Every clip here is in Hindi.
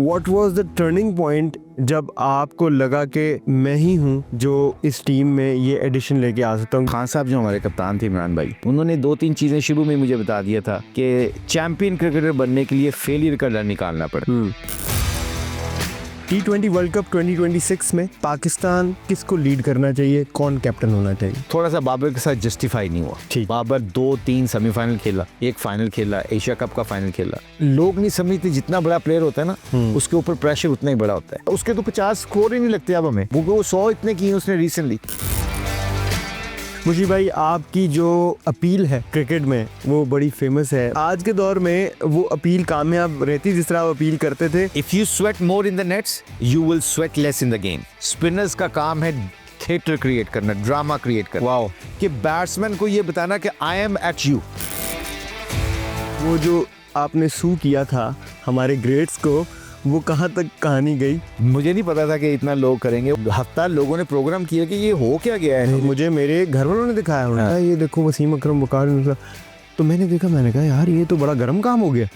What was the turning point जब आपको लगा कि मैं ही हूँ जो इस टीम में ये एडिशन लेके आ सकता हूँ? खान साहब जो हमारे कप्तान थे इमरान भाई, उन्होंने 2-3 चीजें शुरू में मुझे बता दिया था कि चैंपियन क्रिकेटर बनने के लिए फेलियर का डर निकालना पड़ता। T20 वर्ल्ड कप 2026 में पाकिस्तान किसको लीड करना चाहिए, कौन कैप्टन होना चाहिए? थोड़ा सा बाबर के साथ जस्टिफाई नहीं हुआ। ठीक। बाबर 2-3 सेमीफाइनल खेला, एक फाइनल खेला, एशिया कप का फाइनल खेला। लोग नहीं समझते जितना बड़ा प्लेयर होता है ना उसके ऊपर प्रेशर उतना ही बड़ा होता है। उसके तो 50 स्कोर ही नहीं लगते अब हमें, वो 100 इतने किए उसने रिसेंटली। मुशी भाई, आपकी जो अपील है क्रिकेट में वो बड़ी फेमस है। आज के दौर में वो अपील कामयाब रहती जिस तरह वो अपील करते थे? If you sweat more in the nets, you will sweat less in the game. Spinners का काम है थिएटर क्रिएट करना, ड्रामा क्रिएट करना। वाओ। कि बैट्समैन को ये बताना कि आई एम एट यू। वो जो आपने सू किया था हमारे ग्रेड्स को, वो कहाँ तक कहानी गई? मुझे नहीं पता था कि इतना लोग करेंगे। हफ्ता लोगों ने प्रोग्राम किया कि ये हो क्या गया है। मुझे मेरे घर वालों ने दिखाया, उन्होंने कहा, ये देखो वसीम अकरम वकार। तो मैंने देखा, मैंने कहा यार ये तो बड़ा गर्म काम हो गया।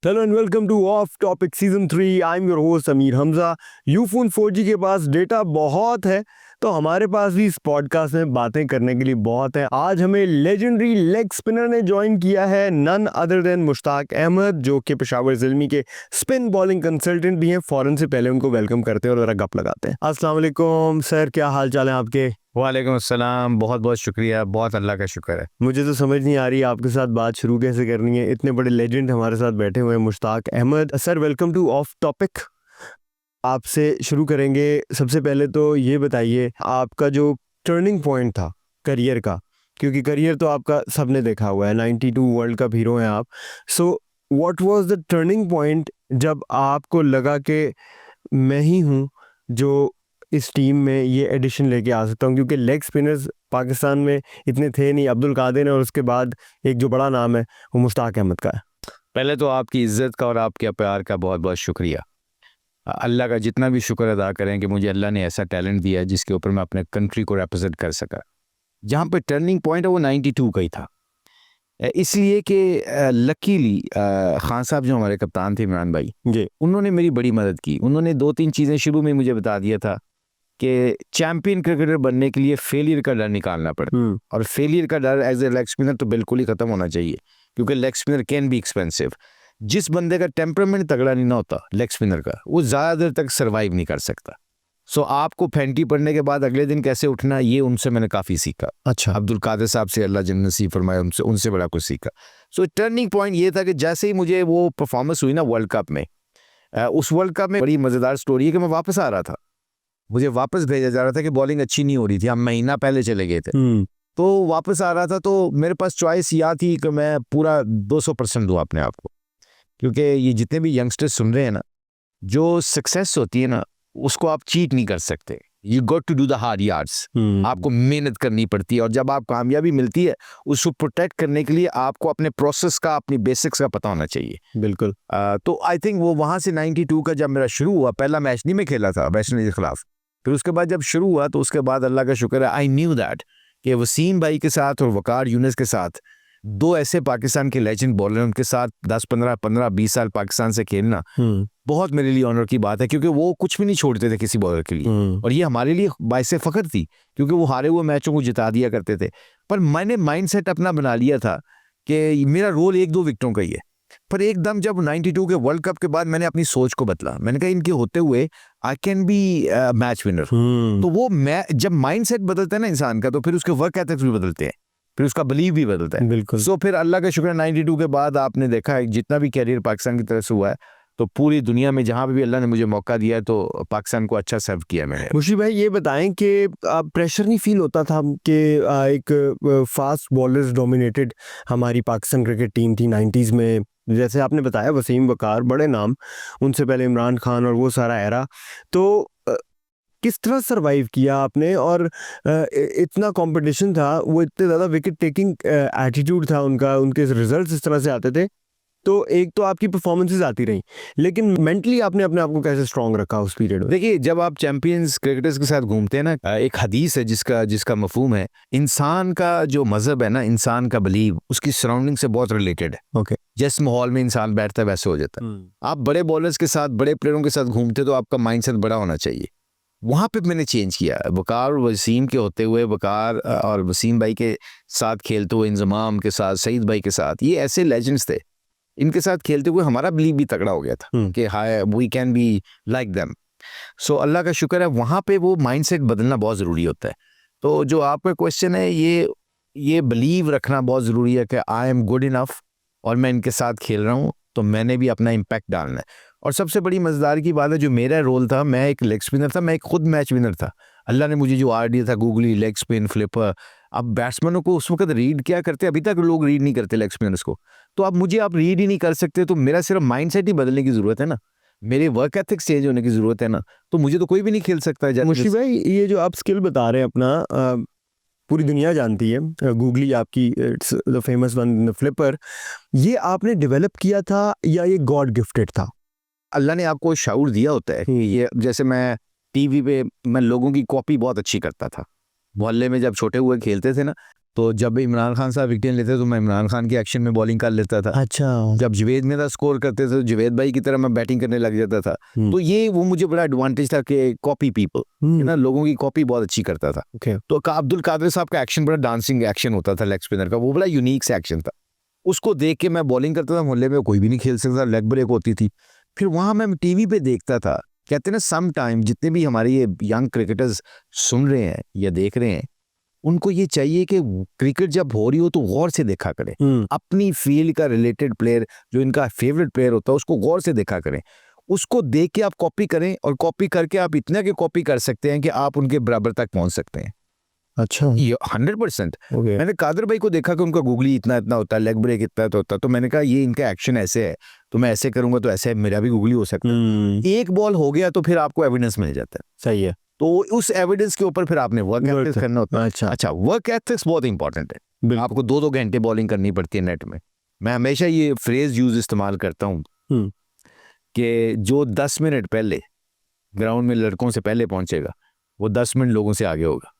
Hello and welcome to off topic season 3। I am your host Amir Hamza. Ufone 4G के पास डेटा बहुत है तो हमारे पास भी इस पॉडकास्ट में बातें करने के लिए बहुत है। आज हमें लेजेंडरी लेग स्पिनर ने ज्वाइन किया है, none other than Mushtaq Ahmed, जो कि पेशावर ज़िल्मी के स्पिन बॉलिंग कंसल्टेंट भी हैं। फौरन से पहले उनको वेलकम करते हैं और जरा गप लगाते हैं। अस्सलाम वालेकुम सर, क्या हाल चाल है आपके? वालेकुम अस्सलाम, बहुत बहुत शुक्रिया, बहुत अल्लाह का शुक्र है। मुझे तो समझ नहीं आ रही आपके साथ बात शुरू कैसे करनी है। इतने बड़े लेजेंड हमारे साथ बैठे हुए हैं, Mushtaq Ahmed sir. Welcome to off topic. आपसे शुरू करेंगे। सबसे पहले तो ये बताइए आपका जो टर्निंग पॉइंट था करियर का, क्योंकि करियर तो आपका सबने देखा हुआ है, 92 वर्ल्ड कप हीरो हैं आप। So what was the turning point जब आपको लगा कि मैं ही हूँ जो इस टीम में ये एडिशन लेके आ सकता हूँ? क्योंकि लेग स्पिनर्स पाकिस्तान में इतने थे नहीं, अब्दुल कादिर है और उसके बाद एक जो बड़ा नाम है वो मुश्ताक अहमद का है। पहले तो आपकी इज्जत का और आपके प्यार का बहुत बहुत शुक्रिया। अल्लाह का जितना भी शुक्र अदा करें कि मुझे अल्लाह ने ऐसा टैलेंट दिया जिसके ऊपर मैं अपने कंट्री को रिप्रेजेंट कर सका। जहाँ पे टर्निंग पॉइंट है वो 92 का ही था, इसलिए कि लकीली खान साहब जो हमारे कप्तान थे इमरान भाई जी, उन्होंने मेरी बड़ी मदद की। उन्होंने 2-3 चीज़ें शुरू में मुझे बता दिया था कि चैंपियन क्रिकेटर बनने के लिए फेलियर का डर निकालना पड़ता, और फेलियर का डर एज ए लेग स्पिनर तो बिल्कुल ही ख़त्म होना चाहिए, क्योंकि leg spinner can be expensive. जिस बंदे का टेम्परामेंट तगड़ा नहीं ना होता लेग स्पिनर का, वो ज़्यादा देर तक सर्वाइव नहीं कर सकता। सो आपको फैंटी पड़ने के बाद अगले दिन कैसे उठना, ये उनसे मैंने काफ़ी सीखा। अच्छा। अब्दुल कादिर साहब से अल्लाह जन्नत नसीब फरमाए, उनसे बड़ा कुछ सीखा। सो टर्निंग पॉइंट ये था कि जैसे ही मुझे वो परफॉर्मेंस हुई ना वर्ल्ड कप में, उस वर्ल्ड कप में बड़ी मज़ेदार स्टोरी है कि मैं वापस आ रहा था, मुझे वापस भेजा जा रहा था कि बॉलिंग अच्छी नहीं हो रही थी, हम महीना पहले चले गए थे। तो वापस आ रहा था तो मेरे पास चॉइस यह थी कि मैं पूरा 200% दूँ अपने आप को, क्योंकि ये जितने भी यंगस्टर्स सुन रहे हैं ना, जो सक्सेस होती है ना उसको आप चीट नहीं कर सकते। You got to do the hard yards. आपको मेहनत करनी पड़ती है, और जब आप कामयाबी मिलती है उसको प्रोटेक्ट करने के लिए आपको अपने प्रोसेस का, अपनी बेसिक्स का पता होना चाहिए। बिल्कुल। तो आई थिंक वो वहाँ से 92 का जब मेरा शुरू हुआ, पहला मैच नहीं मैं खेला था वेस्ट इंडीज के खिलाफ, फिर उसके बाद जब शुरू हुआ तो उसके बाद अल्लाह का शुक्र है आई न्यू दैट कि वसीम भाई के साथ और वकार यूनिस के साथ दो ऐसे पाकिस्तान के लेजेंड बॉलर, उनके साथ 10-15-20 साल पाकिस्तान से खेलना बहुत मेरे लिए ऑनर की बात है, क्योंकि वो कुछ भी नहीं छोड़ते थे किसी बॉलर के लिए, और ये हमारे लिए बाइसे फख्र थी क्योंकि वो हारे हुए मैचों को जिता दिया करते थे। पर मैंने माइंडसेट अपना बना लिया था कि मेरा रोल 1-2 विकेटों का ही है। पर एकदम जब 92 के वर्ल्ड कप के बाद मैंने अपनी सोच को बदला, मैंने कहा इनके होते हुए I can be match winner. तो वो जब माइंडसेट बदलता है ना इंसान का, तो फिर उसके वर्क एथिक्स भी बदलते हैं, फिर उसका बिलीव भी बदलता है। बिल्कुल। सो फिर अल्लाह का शुक्र 92 के बाद आपने देखा है जितना भी कैरियर पाकिस्तान की तरफ से हुआ है, तो पूरी दुनिया में जहाँ भी अल्लाह ने मुझे मौका दिया है तो पाकिस्तान को अच्छा सर्व किया मैंने। मुशी भाई, ये बताएं कि प्रेशर नहीं फील होता था कि एक फास्ट बॉलर्स डोमिनेटेड हमारी पाकिस्तान क्रिकेट टीम थी 90s में? जैसे आपने बताया वसीम वकार बड़े नाम, उनसे पहले इमरान खान और वो सारा एरा, तो किस तरह सरवाइव किया आपने? और इतना कंपटीशन था, वो इतने ज़्यादा विकेट टेकिंग एटीट्यूड था उनका, उनके रिजल्ट्स इस तरह से आते थे तो एक तो आपकी परफॉर्मेंसेस आती रही, लेकिन मेंटली आपने अपने आप को कैसे स्ट्रांग रखा उस पीरियड में? देखिए, जब आप चैंपियंस क्रिकेटर्स के साथ घूमते हैं ना, एक हदीस है जिसका मफहूम है, इंसान का जो मजहब है ना, इंसान का बिलीव उसकी सराउंडिंग से बहुत रिलेटेड है। ओके। जिस माहौल में इंसान बैठता है वैसे हो जाता है। आप बड़े बॉलर्स के साथ, बड़े प्लेयरों के साथ घूमते तो आपका माइंडसेट बड़ा होना चाहिए। वहाँ पे मैंने चेंज किया। वकार और वसीम के होते हुए, वकार और वसीम भाई के साथ खेलते हुए, इंजमाम के साथ, सईद भाई के साथ, ये ऐसे लेजेंड्स थे, इनके साथ खेलते हुए हमारा बिलीव भी तगड़ा हो गया था कि हाय we can be like them. So Allah का शुक्र है, वहाँ पे वो माइंडसेट बदलना बहुत ज़रूरी होता है। तो जो आपका क्वेश्चन है, ये बिलीव रखना बहुत ज़रूरी है कि आई एम गुड इनफ और मैं इनके साथ खेल रहा हूँ तो मैंने भी अपना इम्पैक्ट डालना है। और सबसे बड़ी मज़ेदार की बात है, जो मेरा रोल था, मैं एक लेग स्पिनर था, मैं एक खुद मैच विनर था। अल्लाह ने मुझे जो आर दिया था, गूगली, लेग स्पिन, फ्लिपर। अब बैट्समैनों को उस वक्त रीड क्या करते, अभी तक लोग रीड नहीं करते लेग स्पिनर्स को। तो अब मुझे आप रीड ही नहीं कर सकते, तो मेरा सिर्फ माइंडसेट ही बदलने की ज़रूरत है ना, मेरे वर्क एथिक्स चेंज होने की ज़रूरत है ना, तो मुझे तो कोई भी नहीं खेल सकता। मुशी भाई, ये जो आप स्किल बता रहे हैं अपना, पूरी दुनिया जानती है, गूगली आपकी, it's the famous one, flipper, ये आपने डेवलप किया था या ये गॉड गिफ्टेड था? अल्लाह ने आपको शाऊर दिया होता है। ये जैसे मैं टीवी पे मैं लोगों की कॉपी बहुत अच्छी करता था। मोहल्ले में जब छोटे हुए खेलते थे ना, तो जब इमरान खान साहब विकेट लेते तो मैं इमरान खान के एक्शन में बॉलिंग कर लेता था। अच्छा। जब जवेद मेरा स्कोर करते थे तो जवेद भाई की तरह मैं बैटिंग करने लग जाता था। तो ये वो मुझे बड़ा एडवांटेज था कि कॉपी पीपल, ना, लोगों की कॉपी बहुत अच्छी करता था। तो अब्दुल कादिर साहब का एक्शन बड़ा डांसिंग एक्शन होता था लेग स्पिनर का, वो बड़ा यूनिक से एक्शन था। उसको देख के मैं बॉलिंग करता था, मोहल्ले में कोई भी नहीं खेल सकता, लेग ब्रेक होती थी। फिर वहाँ मैं टीवी पे देखता था, कहते ना सम टाइम जितने भी हमारे ये यंग क्रिकेटर्स सुन रहे हैं या देख रहे हैं, उनको ये चाहिए कि क्रिकेट जब हो रही हो तो गौर से देखा करें। अपनी फील्ड का रिलेटेड प्लेयर, जो इनका फेवरेट प्लेयर होता है, उसको गौर से देखा करें। उसको देख के आप कॉपी करें, और कॉपी करके आप इतना के कॉपी कर सकते हैं कि आप उनके बराबर तक पहुंच सकते हैं। अच्छा। ये 100%। मैंने कादर भाई को देखा कि उनका गूगली इतना इतना होता है, लेग ब्रेक इतना तो होता है, तो मैंने कहा ये इनका एक्शन ऐसे है, तो मैं ऐसे करूंगा तो ऐसे मेरा भी गूगली हो सकता है। एक बॉल हो गया तो फिर आपको एविडेंस मिल जाता है। सही है। तो उस एविडेंस के ऊपर फिर आपने वर्क एथिक्स करना होता है। अच्छा, वर्क एथिक्स बहुत इंपॉर्टेंट है। आपको 2-2 घंटे बॉलिंग करनी पड़ती है नेट में। मैं हमेशा ये फ्रेज यूज इस्तेमाल करता हूँ कि जो 10 मिनट पहले ग्राउंड में लड़कों से पहले पहुंचेगा, वो 10 मिनट लोगों से आगे होगा।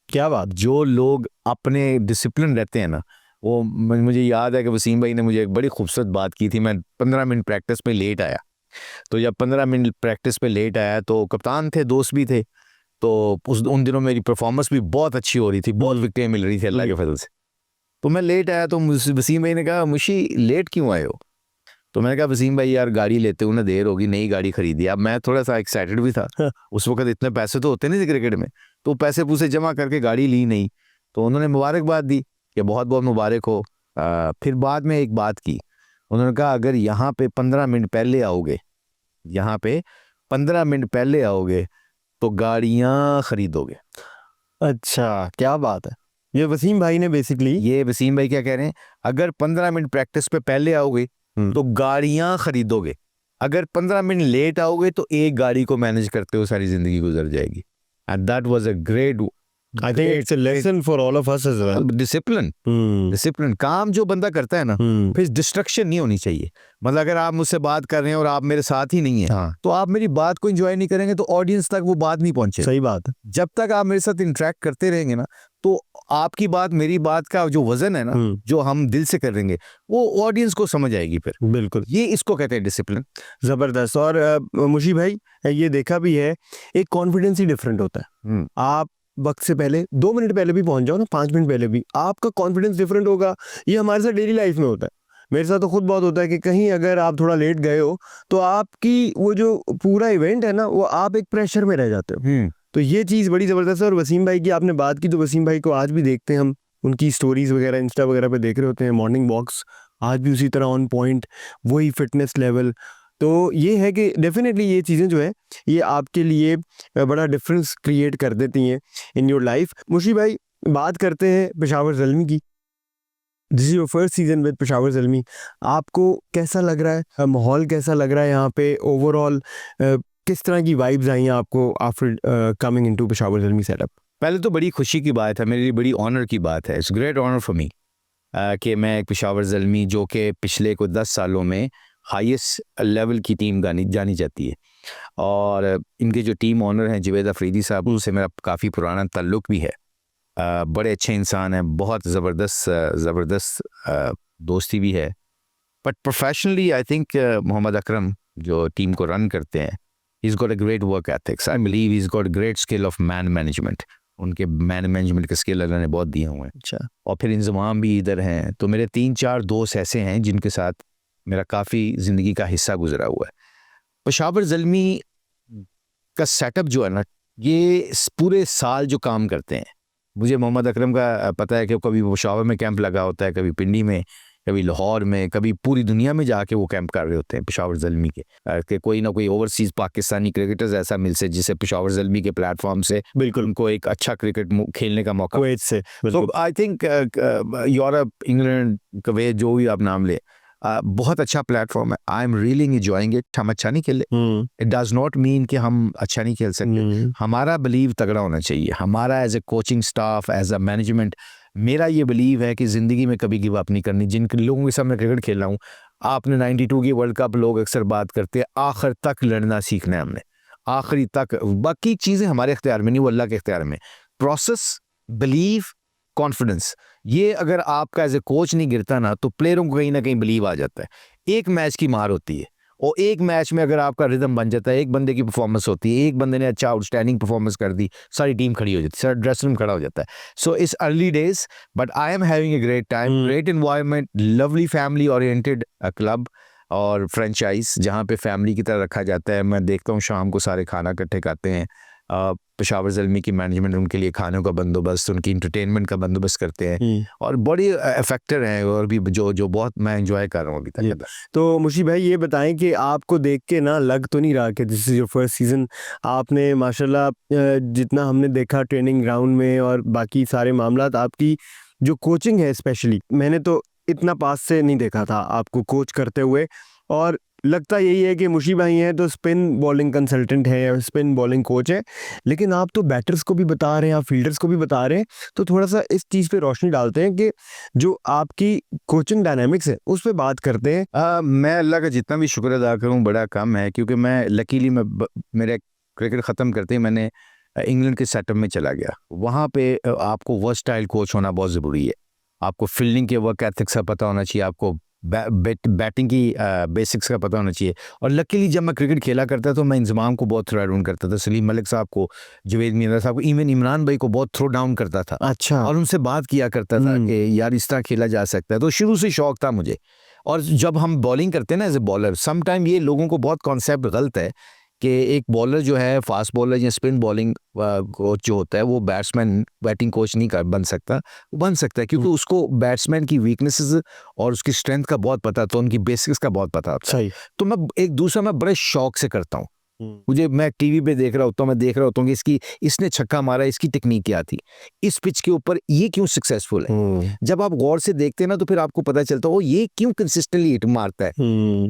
क्या बात। जो लोग अपने डिसिप्लिन रहते हैं ना, वो, मुझे याद है कि वसीम भाई ने मुझे एक बड़ी खूबसूरत बात की थी। मैं 15 मिनट प्रैक्टिस पे लेट आया, तो जब 15 मिनट प्रैक्टिस पे लेट आया तो कप्तान थे, दोस्त भी थे, तो उन दिनों मेरी परफॉर्मेंस भी बहुत अच्छी हो रही थी, बहुत विकेटें मिल रही थी अल्लाह के फजल से। तो मैं लेट आया, तो वसीम भाई ने कहा, मुशी लेट क्यों आए हो? तो मैंने कहा, वसीम भाई यार गाड़ी लेते हुए ना देर होगी, नई गाड़ी खरीदी। अब मैं थोड़ा सा एक्साइटेड भी था, उस वक्त इतने पैसे तो होते नहीं थे क्रिकेट में, तो पैसे पूसे जमा करके गाड़ी ली नहीं। तो उन्होंने मुबारकबाद दी कि बहुत बहुत मुबारक हो। फिर बाद में एक बात की, उन्होंने कहा, अगर यहाँ पे 15 मिनट पहले आओगे, यहाँ पे 15 मिनट पहले आओगे तो गाड़ियाँ खरीदोगे। अच्छा, क्या बात है। ये वसीम भाई ने बेसिकली, ये वसीम भाई क्या कह रहे हैं, अगर 15 मिनट प्रैक्टिस पे पहले आओगे तो गाड़ियां खरीदोगे, अगर 15 मिनट लेट आओगे तो एक गाड़ी को मैनेज करते हो सारी जिंदगी गुजर जाएगी। And that was a great, I think it's a lesson for all of us as well. Discipline काम जो बंदा करता है ना, फिर डिस्ट्रक्शन नहीं होनी चाहिए। मतलब अगर आप मुझसे बात कर रहे हैं और आप मेरे साथ ही नहीं है, तो आप मेरी बात को एंजॉय नहीं करेंगे तो ऑडियंस तक वो बात नहीं पहुंचे। सही बात है। जब तक आप मेरे साथ इंटरेक्ट करते रहेंगे ना, तो आपकी बात, मेरी बात का जो वजन है ना, जो हम दिल से करेंगे, वो ऑडियंस को समझ आएगी। फिर बिल्कुल, ये इसको कहते हैं डिसिप्लिन। जबरदस्त। और मुशी भाई, ये देखा भी है, एक कॉन्फिडेंस ही डिफरेंट होता है। आप वक्त से पहले 2 मिनट पहले भी पहुंच जाओ ना, 5 मिनट पहले भी, आपका कॉन्फिडेंस डिफरेंट होगा। ये हमारे साथ डेली लाइफ में होता है, मेरे साथ तो खुद बहुत होता है कि कहीं अगर आप थोड़ा लेट गए हो तो आपकी वो जो पूरा इवेंट है ना, वो आप एक प्रेशर में रह जाते हो। तो ये चीज़ बड़ी ज़बरदस्त है। और वसीम भाई की आपने बात की, तो वसीम भाई को आज भी देखते हैं हम, उनकी स्टोरीज़ वगैरह इंस्टा वगैरह पे देख रहे होते हैं, मॉर्निंग वॉक्स आज भी उसी तरह ऑन पॉइंट, वही फिटनेस लेवल। तो ये है कि डेफिनेटली ये चीज़ें जो है, ये आपके लिए बड़ा डिफरेंस क्रिएट कर देती हैं इन योर लाइफ। मुशी भाई, बात करते हैं पेशावर ज़ल्मी की। This is your first season with Peshawar Zalmi. आपको कैसा लग रहा है, माहौल कैसा लग रहा है यहाँ पे ओवरऑल, किस तरह की वाइब्स आई हैं आपको after coming into Peshawar Zalmi setup? पहले तो बड़ी खुशी की बात है, मेरे लिए बड़ी ऑनर की बात है। It's great honour for me कि मैं एक पेशावर ज़ल्मी जो कि पिछले को 10 सालों में हाईएस्ट लेवल की टीम जानी जाती है, और इनके जो टीम ओनर हैं जुवैद अफरीदी साहब, उनसे मेरा काफ़ी पुराना ताल्लुक़ भी है। बड़े अच्छे इंसान हैं, बहुत ज़बरदस्त दोस्ती भी है। But professionally I think Mohammad Akram जो टीम को रन करते हैं, he's got a great work ethics. I believe he's got a great skill of man management. उनके मैन मैनेजमेंट के स्किल अल्लाह ने बहुत दिए हुए हैं। अच्छा। और फिर इंजमाम भी इधर हैं। तो मेरे 3-4 दोस्त ऐसे हैं जिनके साथ मेरा काफ़ी ज़िंदगी का हिस्सा गुजरा हुआ है। पेशावर ज़ल्मी का सेटअप जो है ना, ये पूरे साल जो काम करते हैं, मुझे मोहम्मद अकरम का पता है कि कभी पेशावर में कैंप लगा होता है, कभी पिंडी में, कभी लाहौर में, कभी पूरी दुनिया में जाके वो कैंप कर रहे होते हैं पेशावर ज़ल्मी के कोई ना कोई ओवरसीज़ पाकिस्तानी क्रिकेटर्स ऐसा मिल से जिसे पेशावर ज़ल्मी के प्लेटफॉर्म से बिल्कुल उनको एक अच्छा क्रिकेट खेलने का मौका। कुवैत से तो I think Europe, England, Kuwait, जो भी आप नाम ले, बहुत अच्छा प्लेटफॉर्म है। I am really enjoying it. हम अच्छा नहीं खेले, इट डज नॉट मीन कि हम अच्छा नहीं खेल सकते। हमारा बिलीव तगड़ा होना चाहिए। हमारा as a coaching staff, as a management, मेरा ये बिलीव है कि ज़िंदगी में कभी गिव अप नहीं करनी। जिन लोगों के साथ मैं क्रिकेट खेल रहा हूँ, आपने 92 की वर्ल्ड कप, लोग अक्सर बात करते हैं, आखिर तक लड़ना सीखना है हमने, आखिरी तक। बाकी चीज़ें हमारे इख्तियार में नहीं, वो अल्लाह के इख्तियार में। प्रोसेस, बिलीव, कॉन्फिडेंस, ये अगर आपका एज ए कोच नहीं गिरता ना, तो प्लेयरों को कहीं ना कहीं बिलीव आ जाता है। एक मैच की मार होती है, और एक मैच में अगर आपका रिदम बन जाता है, एक बंदे की परफॉर्मेंस होती है, एक बंदे ने अच्छा आउटस्टैंडिंग परफॉर्मेंस कर दी, सारी टीम खड़ी हो जाती है, सारा ड्रेसिंग रूम खड़ा हो जाता है। So it's early days, but I am having a great time, great environment, lovely family oriented club और फ्रेंचाइज जहाँ पे फैमिली की तरह रखा जाता है। मैं देखता हूँ शाम को सारे खाना इकट्ठे खाते हैं। पेशावर ज़ल्मी की मैनेजमेंट उनके लिए खानों का बंदोबस्त, उनकी इंटरटेनमेंट का बंदोबस्त करते हैं, और बड़ी इफेक्टिव हैं, और भी जो बहुत मैं एंजॉय कर रहा हूँ अभी तक। तो मुशी भाई ये बताएं कि आपको देख के ना लग तो नहीं रहा कि this is your first season? आपने माशाल्लाह जितना हमने देखा ट्रेनिंग ग्राउंड में और बाकी सारे मामलात, आपकी जो कोचिंग है स्पेशली, मैंने तो इतना पास से नहीं देखा था आपको कोच करते हुए। और लगता यही है कि मुशी भाई हैं तो स्पिन बॉलिंग कंसल्टेंट है या स्पिन बॉलिंग कोच है, लेकिन आप तो बैटर्स को भी बता रहे हैं, आप फील्डर्स को भी बता रहे हैं। तो थोड़ा सा इस चीज़ पे रोशनी डालते हैं कि जो आपकी कोचिंग डायनामिक्स है उस पर बात करते हैं। मैं अल्लाह का जितना भी शुक्र अदा करूँ बड़ा कम है, क्योंकि मैं लकीली मेरे क्रिकेट ख़त्म करते ही मैंने इंग्लैंड के सेटअप में चला गया। वहाँ पे आपको वर्सटाइल कोच होना बहुत ज़रूरी है। आपको फील्डिंग के वर्क एथिक्स का पता होना चाहिए, आपको बैटिंग की बेसिक्स का पता होना चाहिए। और लकीली जब मैं क्रिकेट खेला करता तो मैं इंजमाम को बहुत थ्रो डाउन करता था, सलीम मलिक साहब को, जुवैद मीरा साहब को, इवन इमरान भाई को बहुत थ्रो डाउन करता था। अच्छा। और उनसे बात किया करता था कि यार इस तरह खेला जा सकता है। तो शुरू से शौक था मुझे। और जब हम बॉलिंग करते हैं ना as a bowler, some time ये लोगों को बहुत कॉन्सेप्ट गलत है कि एक बॉलर जो है, फास्ट बॉलर या स्पिन बॉलिंग कोच जो होता है, वो बैट्समैन बैटिंग कोच नहीं बन सकता। वो बन सकता है क्योंकि उसको बैट्समैन की वीकनेसेस और उसकी स्ट्रेंथ का बहुत पता था, उनकी बेसिक्स का बहुत पता था। सही। तो मैं एक दूसरा मैं बड़े शौक से करता हूँ। मुझे, मैं टीवी पे देख रहा होता हूँ, मैं देख रहा होता हूँ कि इसने छक्का मारा, इसकी टेक्निक क्या थी, इस पिच के ऊपर ये क्यों सक्सेसफुल है। जब आप गौर से देखते हैं ना, तो फिर आपको पता चलता है ये क्यों कंसिस्टेंटली हिट मारता है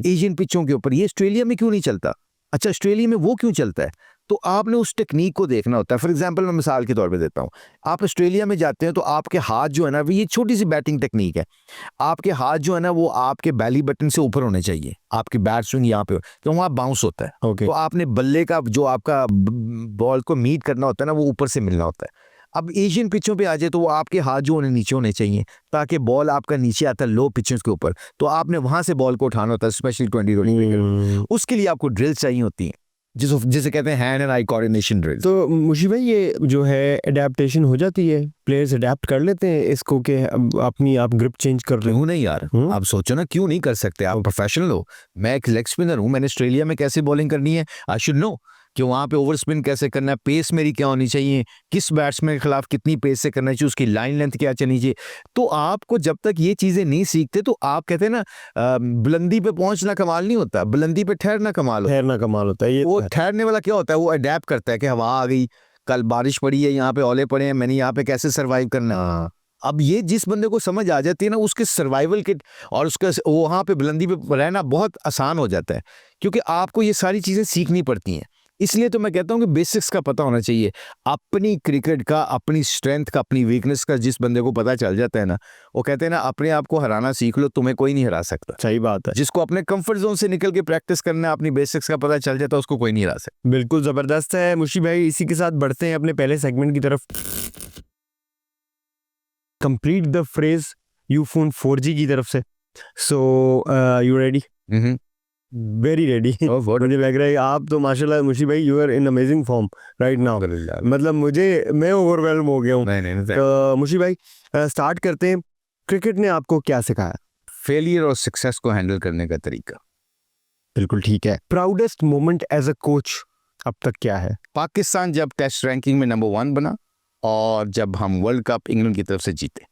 एशियन पिचों के ऊपर, ये ऑस्ट्रेलिया में क्यों नहीं चलता, अच्छा ऑस्ट्रेलिया में वो क्यों चलता है। तो आपने उस टेक्निक को देखना होता है। फॉर एग्जांपल मैं मिसाल के तौर पे देता हूँ, आप ऑस्ट्रेलिया में जाते हैं तो आपके हाथ जो है ना, ये छोटी सी बैटिंग टेक्निक है, आपके हाथ जो है ना वो आपके बैली बटन से ऊपर होने चाहिए, आपकी बैट स्विंग यहाँ पे, तो वहाँ बाउंस होता है। Okay. तो आपने बल्ले का जो आपका बॉल को मीट करना होता है ना, वो ऊपर से मिलना होता है। अब एशियन पिचों पे आ जाए तो वो आपके हाथ जो होने नीचे होने चाहिए, ताकि बॉल आपका नीचे आता है लो पिचेस के ऊपर, तो आपने वहां से बॉल को उठाना होता है, स्पेशली 20 उसके लिए आपको ड्रिल्स चाहिए होती हैं, जिसे कहते हैं hand and eye coordination drill. तो मुशी भाई ये जो है एडेप्टेशन हो जाती है, प्लेयर्स अडेप्ट कर लेते हैं इसको कि अपनी आप ग्रिप चेंज कर रहे हो? क्यों नहीं यार, आप सोचो ना, क्यों नहीं कर सकते। आप प्रोफेशनल हो, मैं एक लेग स्पिनर हूँ, मैंने ऑस्ट्रेलिया में कैसे बॉलिंग करनी है आई शुड नो, कि वहाँ पे ओवर स्पिन कैसे करना है, पेस मेरी क्या होनी चाहिए, किस बैट्समैन के खिलाफ कितनी पेस से करना चाहिए, उसकी लाइन लेंथ क्या चलनी चाहिए। तो आपको जब तक ये चीज़ें नहीं सीखते, तो आप कहते हैं ना बुलंदी पे पहुंचना कमाल नहीं होता, बुलंदी पे ठहरना कमाल होता है। ठहरना कमाल होता है। ये वो ठहरने वाला क्या होता है, वो अडेप्ट करता है कि हवा आ गई, कल बारिश पड़ी है, यहाँ पे ओले पड़े हैं, मैंने यहाँ पे कैसे सर्वाइव करना है। अब ये जिस बंदे को समझ आ जाती है ना, उसके सर्वाइवल किट और उसका वहाँ पे बुलंदी पे रहना बहुत आसान हो जाता है, क्योंकि आपको ये सारी चीज़ें सीखनी पड़ती हैं। इसलिए तो मैं कहता हूँ कि बेसिक्स का पता होना चाहिए। अपनी क्रिकेट का, अपनी स्ट्रेंथ का, अपनी वीकनेस का जिस बंदे को पता चल जाता है ना, वो कहते हैं ना, अपने आप को हराना सीख लो, तुम्हें कोई नहीं हरा सकता। सही बात है। जिसको अपने कंफर्ट जोन से निकल के प्रैक्टिस करना है, अपनी बेसिक्स का पता चल जाता है, उसको कोई नहीं हरा सकता। बिल्कुल ज़बरदस्त है मुशी भाई। इसी के साथ बढ़ते हैं अपने पहले सेगमेंट की तरफ। Complete the phrase you phone 4G की तरफ से। So you ready? Very ready. मुझे लग रहा है आप तो माशाल्लाह मुशी भाई, you are in amazing form right now. मतलब मैं ओवरवेल्म हो गया हूँ। नहीं, मुशी भाई स्टार्ट करते हैं। क्रिकेट ने आपको क्या सिखाया? फेलियर और सक्सेस को हैंडल करने का तरीका। बिल्कुल ठीक है। Proudest moment as a coach अब तक क्या है? पाकिस्तान जब टेस्ट रैंकिंग में नंबर 1 बना, और जब हम वर्ल्ड कप इंग्लैंड की तरफ से जीते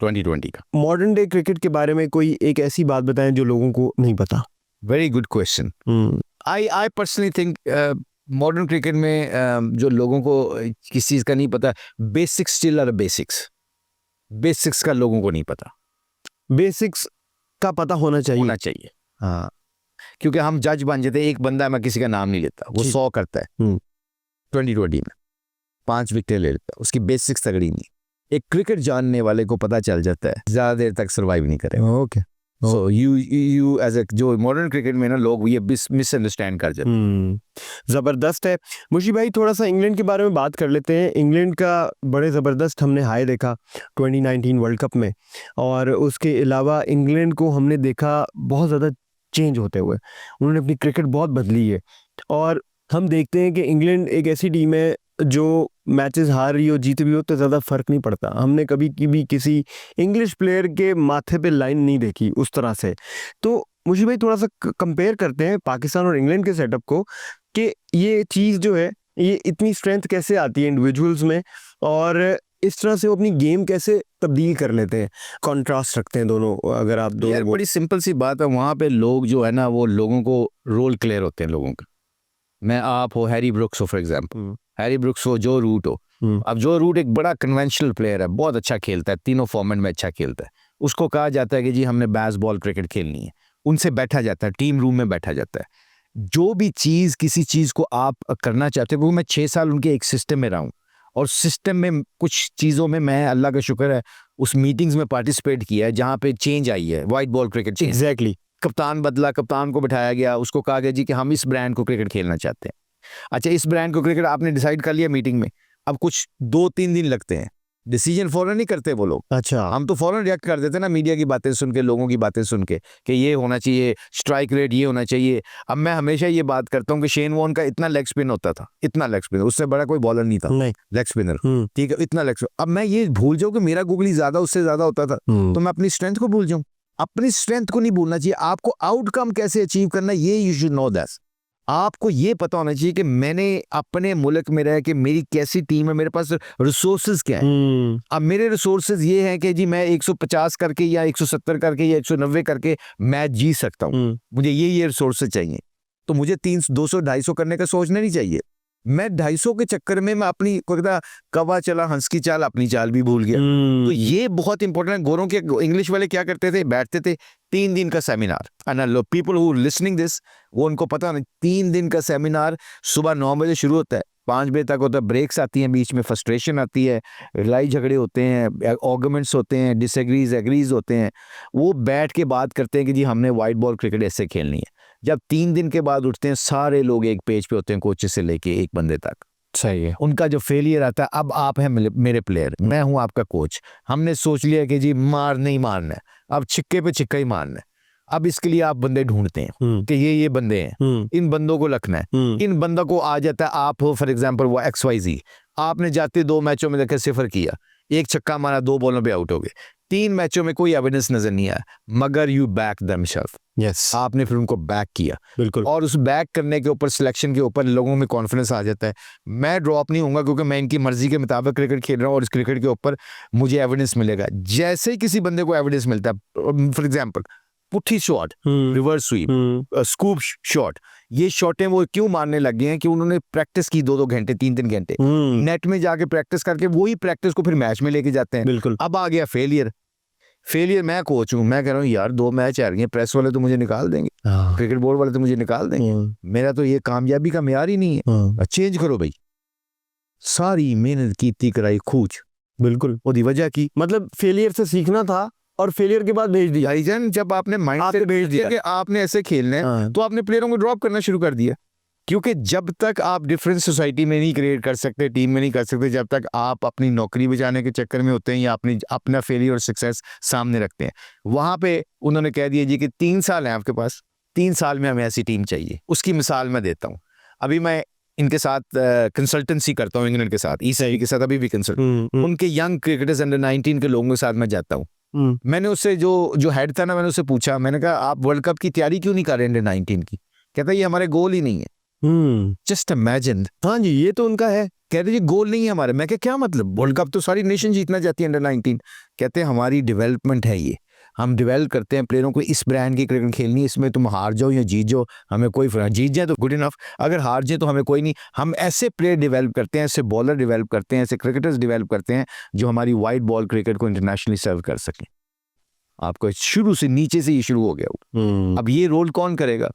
2020 का। मॉडर्न डे क्रिकेट के बारे में कोई एक ऐसी बात बताएं जो लोगों को नहीं पता। Very good question. I personally think modern cricket में जो लोगों को किसी चीज़ का नहीं पता, basics still our basics. Basics का लोगों को नहीं पता। बेसिक्स का पता होना चाहिए। हाँ, क्योंकि हम जज बन जाते हैं। एक बंदा, मैं किसी का नाम नहीं लेता, वो 100 करता है 2020 में 5 विकेट ले लेता है, उसकी बेसिक्स तगड़ी नहीं। एक क्रिकेट जानने वाले को पता चल जाता है ज़्यादा देर तक सर्वाइव नहीं करेगा। Okay. So you as a, जो मॉडर्न क्रिकेट में ना लोग ये मिसअंडरस्टैंड कर जाते हैं। ज़बरदस्त है मुशी भाई। थोड़ा सा इंग्लैंड के बारे में बात कर लेते हैं। इंग्लैंड का बड़े ज़बरदस्त हमने हाई देखा 2019 वर्ल्ड कप में, और उसके अलावा इंग्लैंड को हमने देखा बहुत ज़्यादा चेंज होते हुए। उन्होंने अपनी क्रिकेट बहुत बदली है, और हम देखते हैं कि इंग्लैंड एक ऐसी टीम है जो मैचेस हार रही हो जीत भी हो तो ज़्यादा फ़र्क नहीं पड़ता। हमने कभी भी किसी इंग्लिश प्लेयर के माथे पे लाइन नहीं देखी उस तरह से। तो मुझे भाई थोड़ा सा कंपेयर करते हैं पाकिस्तान और इंग्लैंड के सेटअप को, कि ये चीज़ जो है, ये इतनी स्ट्रेंथ कैसे आती है इंडिविजुअल्स में, और इस तरह से वो अपनी गेम कैसे तब्दील कर लेते हैं, कॉन्ट्रास्ट रखते हैं दोनों। अगर आप यार दोनों, बड़ी सिंपल सी बात है, वहाँ पे लोग जो है ना, वो लोगों को रोल क्लियर होते हैं लोगों का। मैं, आप हो, हैरी ब्रुक्स हो फॉर एग्जांपल, हैरी ब्रुक्स हो, जो रूट हो। अब जो रूट एक बड़ा कन्वेंशनल प्लेयर है, बहुत अच्छा खेलता है, तीनों फॉर्मेट में अच्छा खेलता है। उसको कहा जाता है कि जी हमने बेसबॉल क्रिकेट खेलनी है, उनसे बैठा जाता है, टीम रूम में बैठा जाता है। जो भी चीज़, किसी चीज़ को आप करना चाहते हो, वो मैं 6 साल उनके एक सिस्टम में रहा हूँ, और सिस्टम में कुछ चीज़ों में मैं, अल्लाह का शुक्र है, उस मीटिंग्स में पार्टिसिपेट किया है जहाँ पे चेंज आई है, वाइट बॉल क्रिकेट। एग्जैक्टली। कप्तान बदला, कप्तान को बिठाया गया, उसको कहा गया जी कि हम इस ब्रांड को क्रिकेट खेलना चाहते हैं। अच्छा, इस ब्रांड को क्रिकेट आपने डिसाइड कर लिया मीटिंग में, अब कुछ 2-3 दिन लगते हैं, डिसीजन फौरन नहीं करते वो लोग। अच्छा, हम तो फौरन रिएक्ट कर देते ना, मीडिया की बातें सुन के, लोगों की बातें सुन के, कि ये होना चाहिए, स्ट्राइक रेट ये होना चाहिए। अब मैं हमेशा ये बात करता हूँ कि शेन वॉर्न का इतना लेग स्पिन होता था, इतना लेग स्पिनर, उससे बड़ा कोई बॉलर नहीं था, नहीं लेग स्पिनर, ठीक है, इतना लेग स्पिनर। अब मैं ये भूल जाऊँ कि मेरा गूगली ज्यादा उससे ज्यादा होता था, तो मैं अपनी स्ट्रेंथ को भूल जाऊँ? अपनी स्ट्रेंथ को नहीं भूलना चाहिए। आपको आउटकम कैसे अचीव करना, ये यू शुड नो दैट। आपको ये पता होना चाहिए कि मैंने अपने मुल्क में रह के मेरी कैसी टीम है, मेरे पास रिसोर्सेज क्या हैं। अब मेरे रिसोर्सेज ये हैं कि जी मैं 150 करके या 170 करके या 190 करके मैच जीत सकता हूँ, मुझे ये रिसोर्सेज चाहिए। तो मुझे 300, 200, 250 करने का सोचना नहीं चाहिए। मैं 250 के चक्कर में मैं अपनी कवा चला हंस की चाल, अपनी चाल भी भूल गया। तो ये बहुत इंपॉर्टेंट है। गोरों के इंग्लिश वाले क्या करते थे, बैठते थे 3 दिन का seminar, and people who listening this, वो उनको पता नहीं, 3 दिन का सेमिनार सुबह 9 बजे शुरू होता है, 5 बजे तक होता है, ब्रेक्स आती हैं बीच में, फ्रस्ट्रेशन आती है, लड़ाई झगड़े होते हैं, आर्गुमेंट्स होते हैं, डिसएग्रीज एग्रीज होते हैं। वो बैठ के बात करते हैं कि जी हमने वाइट बॉल क्रिकेट ऐसे खेलनी है। जब 3 दिन के बाद उठते हैं, सारे लोग एक पेज पे होते हैं, कोच से लेके एक बंदे तक। सही है। उनका जो फेलियर आता है, अब आप हैं मेरे प्लेयर, मैं हूं आपका कोच, हमने सोच लिया कि जी मार नहीं मारना है, अब छिक्के पे छिक्का ही मारना है। अब इसके लिए आप बंदे ढूंढते हैं कि ये बंदे हैं, इन बंदों को रखना है, इन बंदों को आ जाता है। आप हो फॉर एग्जांपल वो XYZ, आपने जाते 2 मैचों में देखा 0 किया, 1 छक्का मारा, 2 बॉलों पे आउट हो गए, 3 मैचों में कोई एविडेंस नजर नहीं आया, मगर यू बैक देमसेल्फ। यस, आपने फिर उनको बैक किया, बिल्कुल। और उस बैक करने के ऊपर, सिलेक्शन के ऊपर लोगों में कॉन्फिडेंस आ जाता है। मैं ड्रॉप नहीं होऊंगा क्योंकि मैं इनकी मर्जी के मुताबिक क्रिकेट खेल रहा हूँ, और इस क्रिकेट के ऊपर मुझे एविडेंस मिलेगा। जैसे ही किसी बंदे को एविडेंस मिलता है, for example putty shot, reverse sweep, scoop shot, ये शॉटें वो क्यों मारने लग गए हैं कि उन्होंने प्रैक्टिस की 2-2 घंटे, 3-3 घंटे नेट में जाके प्रैक्टिस करके, वही प्रैक्टिस को फिर मैच में लेके जाते हैं। बिल्कुल। अब आ गया फेलियर। फेलियर मैं कोच हूँ, मैं कह रहा हूँ यार 2 मैच आ रही हैं, प्रेस वाले तो मुझे निकाल देंगे, क्रिकेट बोर्ड वाले तो मुझे निकाल देंगे, मेरा तो ये कामयाबी का मेयार ही नहीं है, चेंज करो भाई। सारी मेहनत की कराई खूच, बिल्कुल ओदी वजह की मतलब फेलियर से सीखना था और फेलियर के बाद भेज दिया। भाईजान जब आपने माइंड आपने से भेज दिया कि आपने ऐसे खेलना है तो आपने प्लेयरों को ड्रॉप करना शुरू कर दिया, क्योंकि जब तक आप डिफरेंस सोसाइटी में नहीं क्रिएट कर सकते, टीम में नहीं कर सकते, जब तक आप अपनी नौकरी बचाने के चक्कर में होते हैं या अपना फेलियर और सक्सेस सामने रखते हैं, वहां पे उन्होंने कह दिया जी कि 3 साल हैं आपके पास, 3 साल में हमें ऐसी टीम चाहिए। उसकी मिसाल मैं देता हूँ, अभी मैं इनके साथ कंसल्टेंसी करता हूँ, इंग्लैंड के साथ, ईसाई के साथ अभी भी कंसल्ट, उनके यंग क्रिकेटर्स अंडर 19 के लोगों के साथ मैं जाता हूँ। मैंने उससे जो हेड था ना, मैंने उससे पूछा, मैंने कहा आप वर्ल्ड कप की तैयारी क्यों नहीं कर रहे अंडर 19 की? कहता ये हमारे गोल ही नहीं है। Just imagine. हाँ जी, ये तो उनका है। कह रहे जी गोल नहीं है हमारे। मैं क्या मतलब, वर्ल्ड कप तो सारी नेशन जीतना चाहती है अंडर 19। कहते हैं हमारी डेवलपमेंट है ये, हम डेवलप करते हैं प्लेयरों को, इस ब्रांड की क्रिकेट खेलनी है, इसमें तुम हार जाओ या जीत जाओ हमें कोई फर्क, जीत जाए तो गुड इनफ, अगर हार जाए तो हमें कोई नहीं। हम ऐसे प्लेयर डेवलप करते हैं, ऐसे बॉलर डेवलप करते हैं, ऐसे क्रिकेटर्स डेवलप करते हैं जो हमारी वाइट बॉल क्रिकेट को इंटरनेशनली सर्व कर सकें। आपको शुरू से नीचे से ये शुरू हो गया। अब ये रोल कौन करेगा?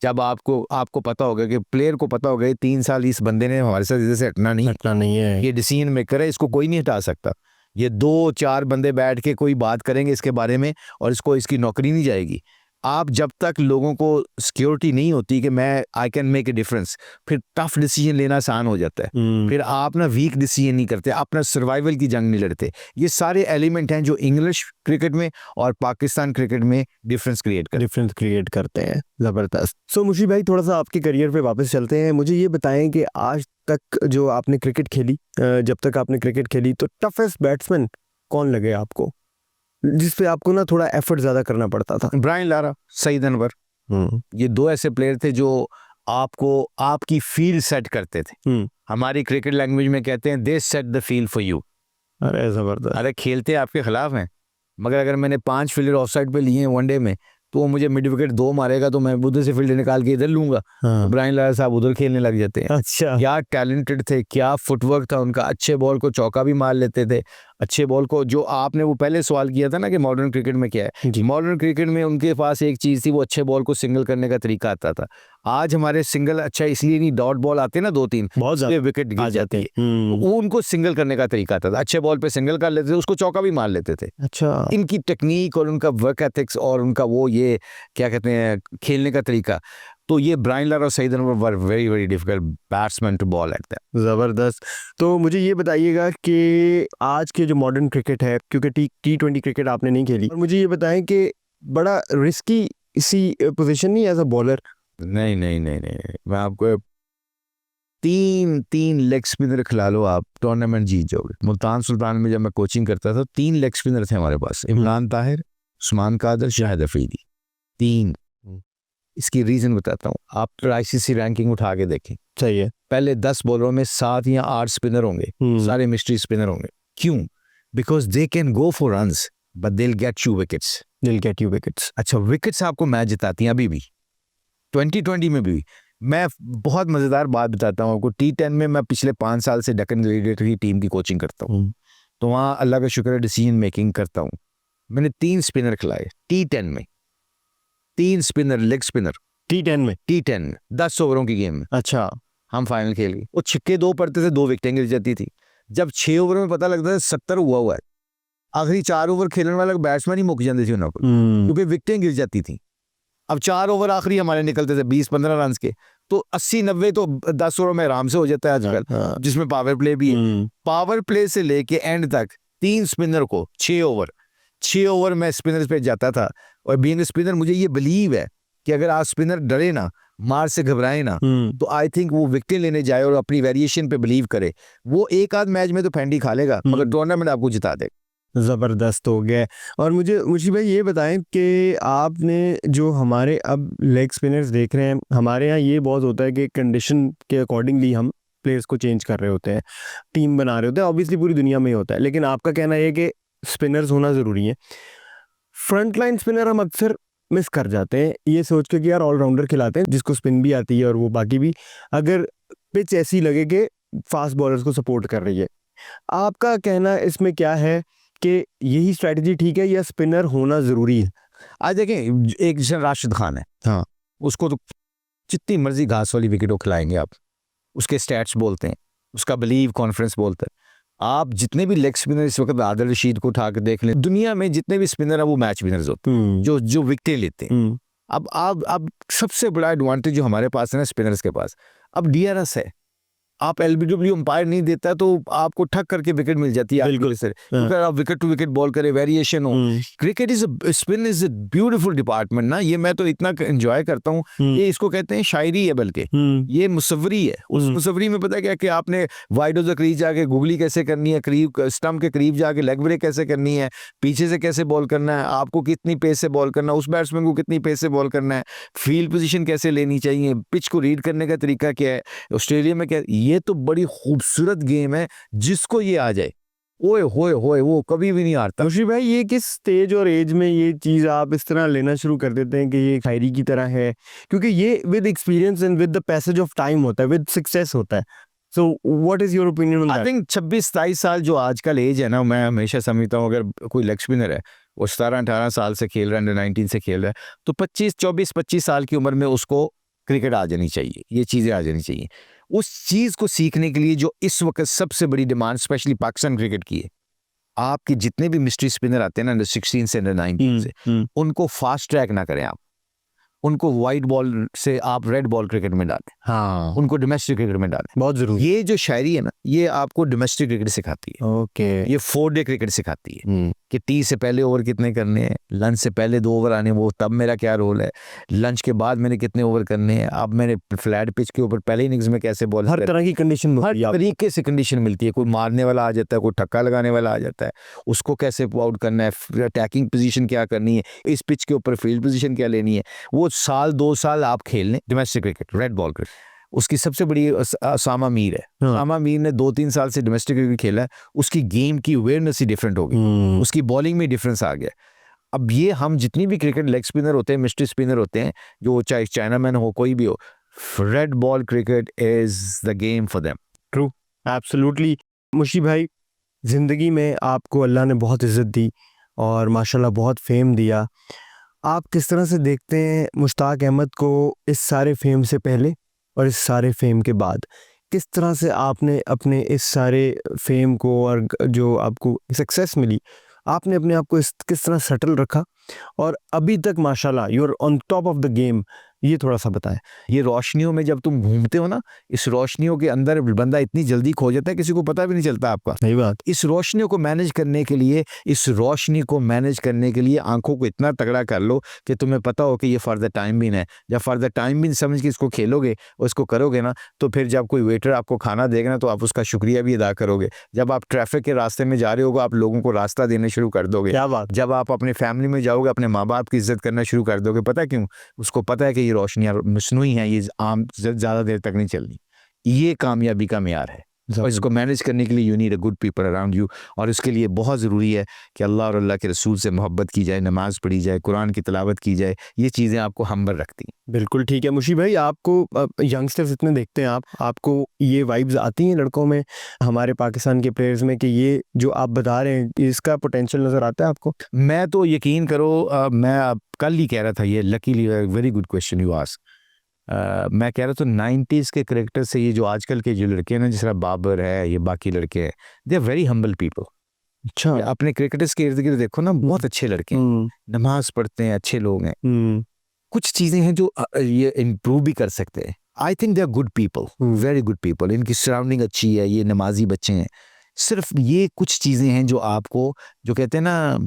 जब आपको पता होगा कि प्लेयर को पता होगा 3 साल इस बंदे ने हमारे साथ इधर से हटना नहीं है, ये डिसीजन मेकर है, इसको कोई नहीं हटा सकता। ये 2-4 बंदे बैठ के कोई बात करेंगे इसके बारे में और इसकी नौकरी नहीं जाएगी। आप जब तक लोगों को सिक्योरिटी नहीं होती कि मैं I can make a difference, फिर टफ डिसीजन लेना आसान हो जाता है। फिर आप ना वीक डिसीजन नहीं करते, अपना सर्वाइवल की जंग नहीं लड़ते। ये सारे एलिमेंट हैं जो इंग्लिश क्रिकेट में और पाकिस्तान क्रिकेट में डिफरेंस क्रिएट करते हैं। ज़बरदस्त। सो मुशी भाई, थोड़ा सा आपके करियर पे वापस चलते हैं। मुझे ये बताएं कि आज तक जो आपने क्रिकेट खेली, जब तक आपने क्रिकेट खेली, तो टफेस्ट बैट्समैन कौन लगे आपको, जिस पे आपको ना थोड़ा एफर्ट ज्यादा करना पड़ता था? ब्रायन लारा, सईद अनवर, ये 2 ऐसे प्लेयर थे जो आपको आपकी फील्ड सेट करते थे। हमारी क्रिकेट लैंग्वेज में कहते हैं they set the field for you. अरे जबरदस्त। अरे खेलते आपके खिलाफ हैं, मगर अगर मैंने 5 फील्डर ऑफ साइड पे लिए हैं वनडे में, तो वो मुझे मिड विकेट 2 मारेगा तो मैं उधर से फील्डर निकाल के इधर लूंगा। ब्रायन लारा साहब उधर खेलने लग जाते हैं। अच्छा, क्या टैलेंटेड थे, क्या फुटवर्क था उनका, अच्छे बॉल को चौका भी मार लेते थे, अच्छे बॉल को, जो आपने वो पहले सवाल किया था ना कि मॉडर्न क्रिकेट में क्या है, मॉडर्न क्रिकेट में उनके पास एक चीज थी, वो अच्छे बॉल को सिंगल करने का तरीका आता था। आज हमारे सिंगल अच्छा इसलिए नहीं, डॉट बॉल आते ना 2-3, बहुत ज्यादा विकेट गिर जाती है, वो उनको सिंगल करने का तरीका आता था। अच्छे बॉल पे सिंगल कर लेते थे, उसको चौका भी मार लेते थे। अच्छा, इनकी टेक्निक और उनका वर्क एथिक्स और उनका वो ये क्या कहते हैं खेलने का तरीका, तो ये ब्रायन लारा और Saeed Anwar were very very difficult batsman to bowl at that. जबरदस्त। तो मुझे ये बताइएगा कि आज के जो मॉडर्न क्रिकेट है, क्योंकि T20 क्रिकेट आपने नहीं खेली, और मुझे ये बताएं कि बड़ा रिस्की इसी पोजीशन नहीं एज अ बॉलर? नहीं, मैं आपको 3 लेग स्पिनर खिला लो, आप टूर्नामेंट जीत जाओगे। मुल्तान सुल्तान में जब मैं कोचिंग करता था 3 लेग स्पिनर थे हमारे पास, इमरान ताहिर, उस्मान कादर, शाहिद अफरीदी, 3। इसकी रीजन बताता हूँ, आप ICC रैंकिंग उठा के देखें, सही है, पहले 10 बॉलरों में 7 या 8 स्पिनर होंगे, सारे मिस्ट्री स्पिनर होंगे। क्यों? Because they can go for runs but they will get you wickets. अच्छा, विकेट्स आपको मैच जिताती हैं अभी भी, 2020 में भी। मैं बहुत मजेदार बात बताता हूँ आपको, T10 में मैं पिछले 5 साल से डेक्कन ग्लैडिएटर की टीम की कोचिंग करता हूँ, तो वहाँ अल्लाह का शुक्र है डिसीजन मेकिंग करता हूँ। मैंने 3 स्पिनर खिलाए T10 में, 3 स्पिनर, लेग स्पिनर T10 10 ओवरों की गेम में। अच्छा, हम फाइनल खेल गए, वो छिक्के 2 पड़ते थे, 2 विकेटें गिर जाती थी। जब 6 ओवर में पता लगता था 70 हुआ है, आखिरी 4 ओवर खेलने वाला बैट्समैन ही मुक जाते थे उन्होंने, क्योंकि विकेटें गिर जाती थी। अब 4 ओवर आखिरी हमारे निकलते थे 20-15 रन के, तो 80-90 तो 10 ओवर में आराम से हो जाता है आजकल, जिसमें पावर प्ले भी है। पावर प्ले से लेके एंड तक 3 स्पिनर को 6 ओवर में स्पिनर पे जाता था। और बीइंग स्पिनर मुझे ये बिलीव है कि अगर आप स्पिनर डरे ना, मार से घबराए ना, तो आई थिंक वो विकेट लेने जाए और अपनी वेरिएशन पे बिलीव करे, वो एक आध मैच में तो फेंडी खा लेगा, मगर टूर्नामेंट आपको जिता देगा। ज़बरदस्त हो गया। और मुझे भाई ये बताएं कि आपने जो हमारे अब लेग स्पिनर्स देख रहे हैं, हमारे यहाँ ये बहुत होता है कि कंडीशन के अकॉर्डिंगली हम प्लेयर्स को चेंज कर रहे होते हैं, टीम बना रहे होते हैं, ऑब्वियसली पूरी दुनिया में ही होता है, लेकिन आपका कहना है कि स्पिनर्स होना ज़रूरी है। फ्रंट लाइन स्पिनर हम अक्सर मिस कर जाते हैं, ये सोच के कि यार ऑलराउंडर खिलाते हैं जिसको स्पिन भी आती है और वो बाकी भी, अगर पिच ऐसी लगे कि फास्ट बॉलर्स को सपोर्ट कर रही है। आपका कहना इसमें क्या है कि यही स्ट्रैटेजी ठीक है या स्पिनर होना ज़रूरी है? आज देखें, एक जैसे राशिद खान है, हाँ। उसको तो जितनी मर्जी घास वाली विकेटों खिलाएंगे आप, उसके स्टैट्स बोलते हैं, उसका बिलीव कॉन्फिडेंस बोलता है। आप जितने भी लेग स्पिनर इस वक्त आदिल रशीद को उठा के देख लें, दुनिया में जितने भी स्पिनर है वो मैच विनर्स होते हैं, जो विकेटें लेते हैं। अब सबसे बड़ा एडवांटेज जो हमारे पास है ना स्पिनर्स के पास, अब DRS है। आप LBW अंपायर नहीं देता है तो आपको ठक करके विकेट मिल जाती है। बिल्कुल सर, अगर आप विकेट टू विकेट बॉल करें, वेरिएशन हो। Cricket spin is a beautiful department ना, ये मैं तो इतना एंजॉय करता हूँ। ये इसको कहते हैं शायरी है, बल्कि ये मुसव्वरी है। उस मुसव्वरी में पता क्या कि आपने वाइड ऑफ द क्रीज जाके गुगली कैसे करनी है, करीब स्टंप के करीब जाके लेग ब्रेक कैसे करनी है, पीछे से कैसे बॉल करना है, आपको कितनी पेस से बॉल करना है, उस बैट्समैन को कितनी पेस से बॉल करना है, फील्ड पोजीशन कैसे लेनी चाहिए, पिच को रीड करने का तरीका क्या है, ऑस्ट्रेलिया में क्या। ये तो बड़ी खूबसूरत गेम है, जिसको ये आ जाए ओए होए होए वो कभी भी नहीं हारता। मुशी भाई, ये किस स्टेज और एज में ये चीज़ आप इस तरह लेना शुरू कर देते हैं कि ये शायरी की तरह है? क्योंकि ये with experience and with the passage of time होता है, विद सक्सेस होता है। So what is your opinion on that? I think 26-27 साल जो आजकल एज है ना, मैं हमेशा समझता हूँ अगर कोई लेग स्पिनर है वो 17-18 साल से खेल रहा है, 19 से खेल रहा है, तो 24-25 साल की उम्र में उसको क्रिकेट आ जानी चाहिए, ये चीज़ें आ जानी चाहिए। उस चीज़ को सीखने के लिए जो इस वक्त सबसे बड़ी डिमांड स्पेशली पाकिस्तान क्रिकेट की है, आपके जितने भी मिस्ट्री स्पिनर आते हैं ना अंडर 16 से अंडर 19 से, उनको फास्ट ट्रैक ना करें आप, उनको वाइट बॉल से आप रेड बॉल क्रिकेट में डालें। हाँ, उनको डोमेस्टिक क्रिकेट में डालें, बहुत जरूरी। ये जो शायरी है ना, ये आपको डोमेस्टिक क्रिकेट सिखाती है। ओके, ये 4 डे क्रिकेट सिखाती है कि टी से पहले ओवर कितने करने हैं, लंच से पहले 2 ओवर आने, वो तब मेरा क्या रोल है, लंच के बाद मैंने कितने ओवर करने हैं, अब मैंने फ्लैट पिच के ऊपर पहले इनिंग्स में कैसे बॉल, हर तरह की कंडीशन, हर तरीके से कंडीशन मिलती है। कोई मारने वाला आ जाता है, कोई ठक्का लगाने वाला आ जाता है, उसको कैसे आउट करना है, अटैकिंग पोजीशन क्या करनी है, इस पिच के ऊपर फील्ड पोजीशन क्या लेनी है। वो 2 साल आप खेल लें domestic cricket, red ball cricket. उसकी सबसे बड़ी सामा मीर है। सामा मीर ने 2-3 साल से डोमेस्टिक क्रिकेट खेला है, उसकी गेम की अवेयरनेस ही डिफरेंट हो गई, उसकी बॉलिंग में डिफरेंस आ गया। अब ये हम जितनी भी क्रिकेट लेग स्पिनर होते हैं, मिस्ट्री स्पिनर होते हैं, जो चाहे चाइनामैन हो कोई भी हो, red ball cricket is the game for them. True, absolutely. Mushi भाई, ज़िंदगी में आपको अल्लाह ने बहुत इज़्ज़त दी और माशाल्लाह बहुत फेम दिया। आप किस तरह से देखते हैं मुश्ताक अहमद को इस सारे फेम से पहले और इस सारे फेम के बाद? किस तरह से आपने अपने इस सारे फेम को और जो आपको सक्सेस मिली, आपने अपने आप को किस तरह सेटल रखा और अभी तक माशाल्लाह you are on top of the game, ये थोड़ा सा बताएं। ये रोशनियों में जब तुम घूमते हो ना, इस रोशनियों के अंदर बंदा इतनी जल्दी खो जाता है, किसी को पता भी नहीं चलता आपका। सही बात। इस रोशनियों को मैनेज करने के लिए, इस रोशनी को मैनेज करने के लिए आंखों को इतना तगड़ा कर लो कि तुम्हें पता हो कि ये फॉर द टाइम बिन है। जब फॉर द टाइम बिन समझ के इसको खेलोगे और इसको करोगे ना, तो फिर जब कोई वेटर आपको खाना देगा ना, तो आप उसका शुक्रिया भी अदा करोगे। जब आप ट्रैफिक के रास्ते में जा रहे होगे, आप लोगों को रास्ता देने शुरू कर दोगे। क्या बात। जब आप अपने फैमिली में जाओगे, अपने माँ बाप की इज्जत करना शुरू कर दोगे। पता क्यों? उसको पता है कि ये रोशनियाँ मसनूई हैं, ये आम ज़्यादा देर तक नहीं चलनी। ये कामयाबी का मेयार है। और इसको मैनेज करने के लिए you need a good people around you, और इसके लिए बहुत ज़रूरी है कि अल्लाह और अल्लाह के रसूल से मोहब्बत की जाए, नमाज़ पढ़ी जाए, कुरान की तिलावत की जाए। ये चीज़ें आपको हम्बल रखती हैं। बिल्कुल ठीक है मुशी भाई, आपको यंगस्टर्स इतने देखते हैं आपको ये वाइब्स आती हैं लड़कों में, हमारे पाकिस्तान के प्लेयर्स में, कि ये जो आप बता रहे हैं इसका पोटेंशियल नज़र आता है आपको? मैं तो यकीन करो, मैं कल ही कह रहा था, ये luckily very good question you ask. मैं कह रहा था 90s के करेक्टर से ये जो आजकल के जो लड़के हैं ना, जिस तरह बाबर है, ये बाकी लड़के हैं, they are very humble people. अच्छा। अपने क्रिकेटर्स के इर्द गिर्द देखो ना, बहुत अच्छे लड़के हैं, नमाज पढ़ते हैं, अच्छे लोग हैं। कुछ चीज़ें हैं जो ये इम्प्रूव भी कर सकते हैं। I think they are good people, very good people. इनकी सराउंडिंग अच्छी है, ये नमाजी बच्चे हैं। सिर्फ ये कुछ चीज़ें हैं जो आपको, जो कहते हैं ना,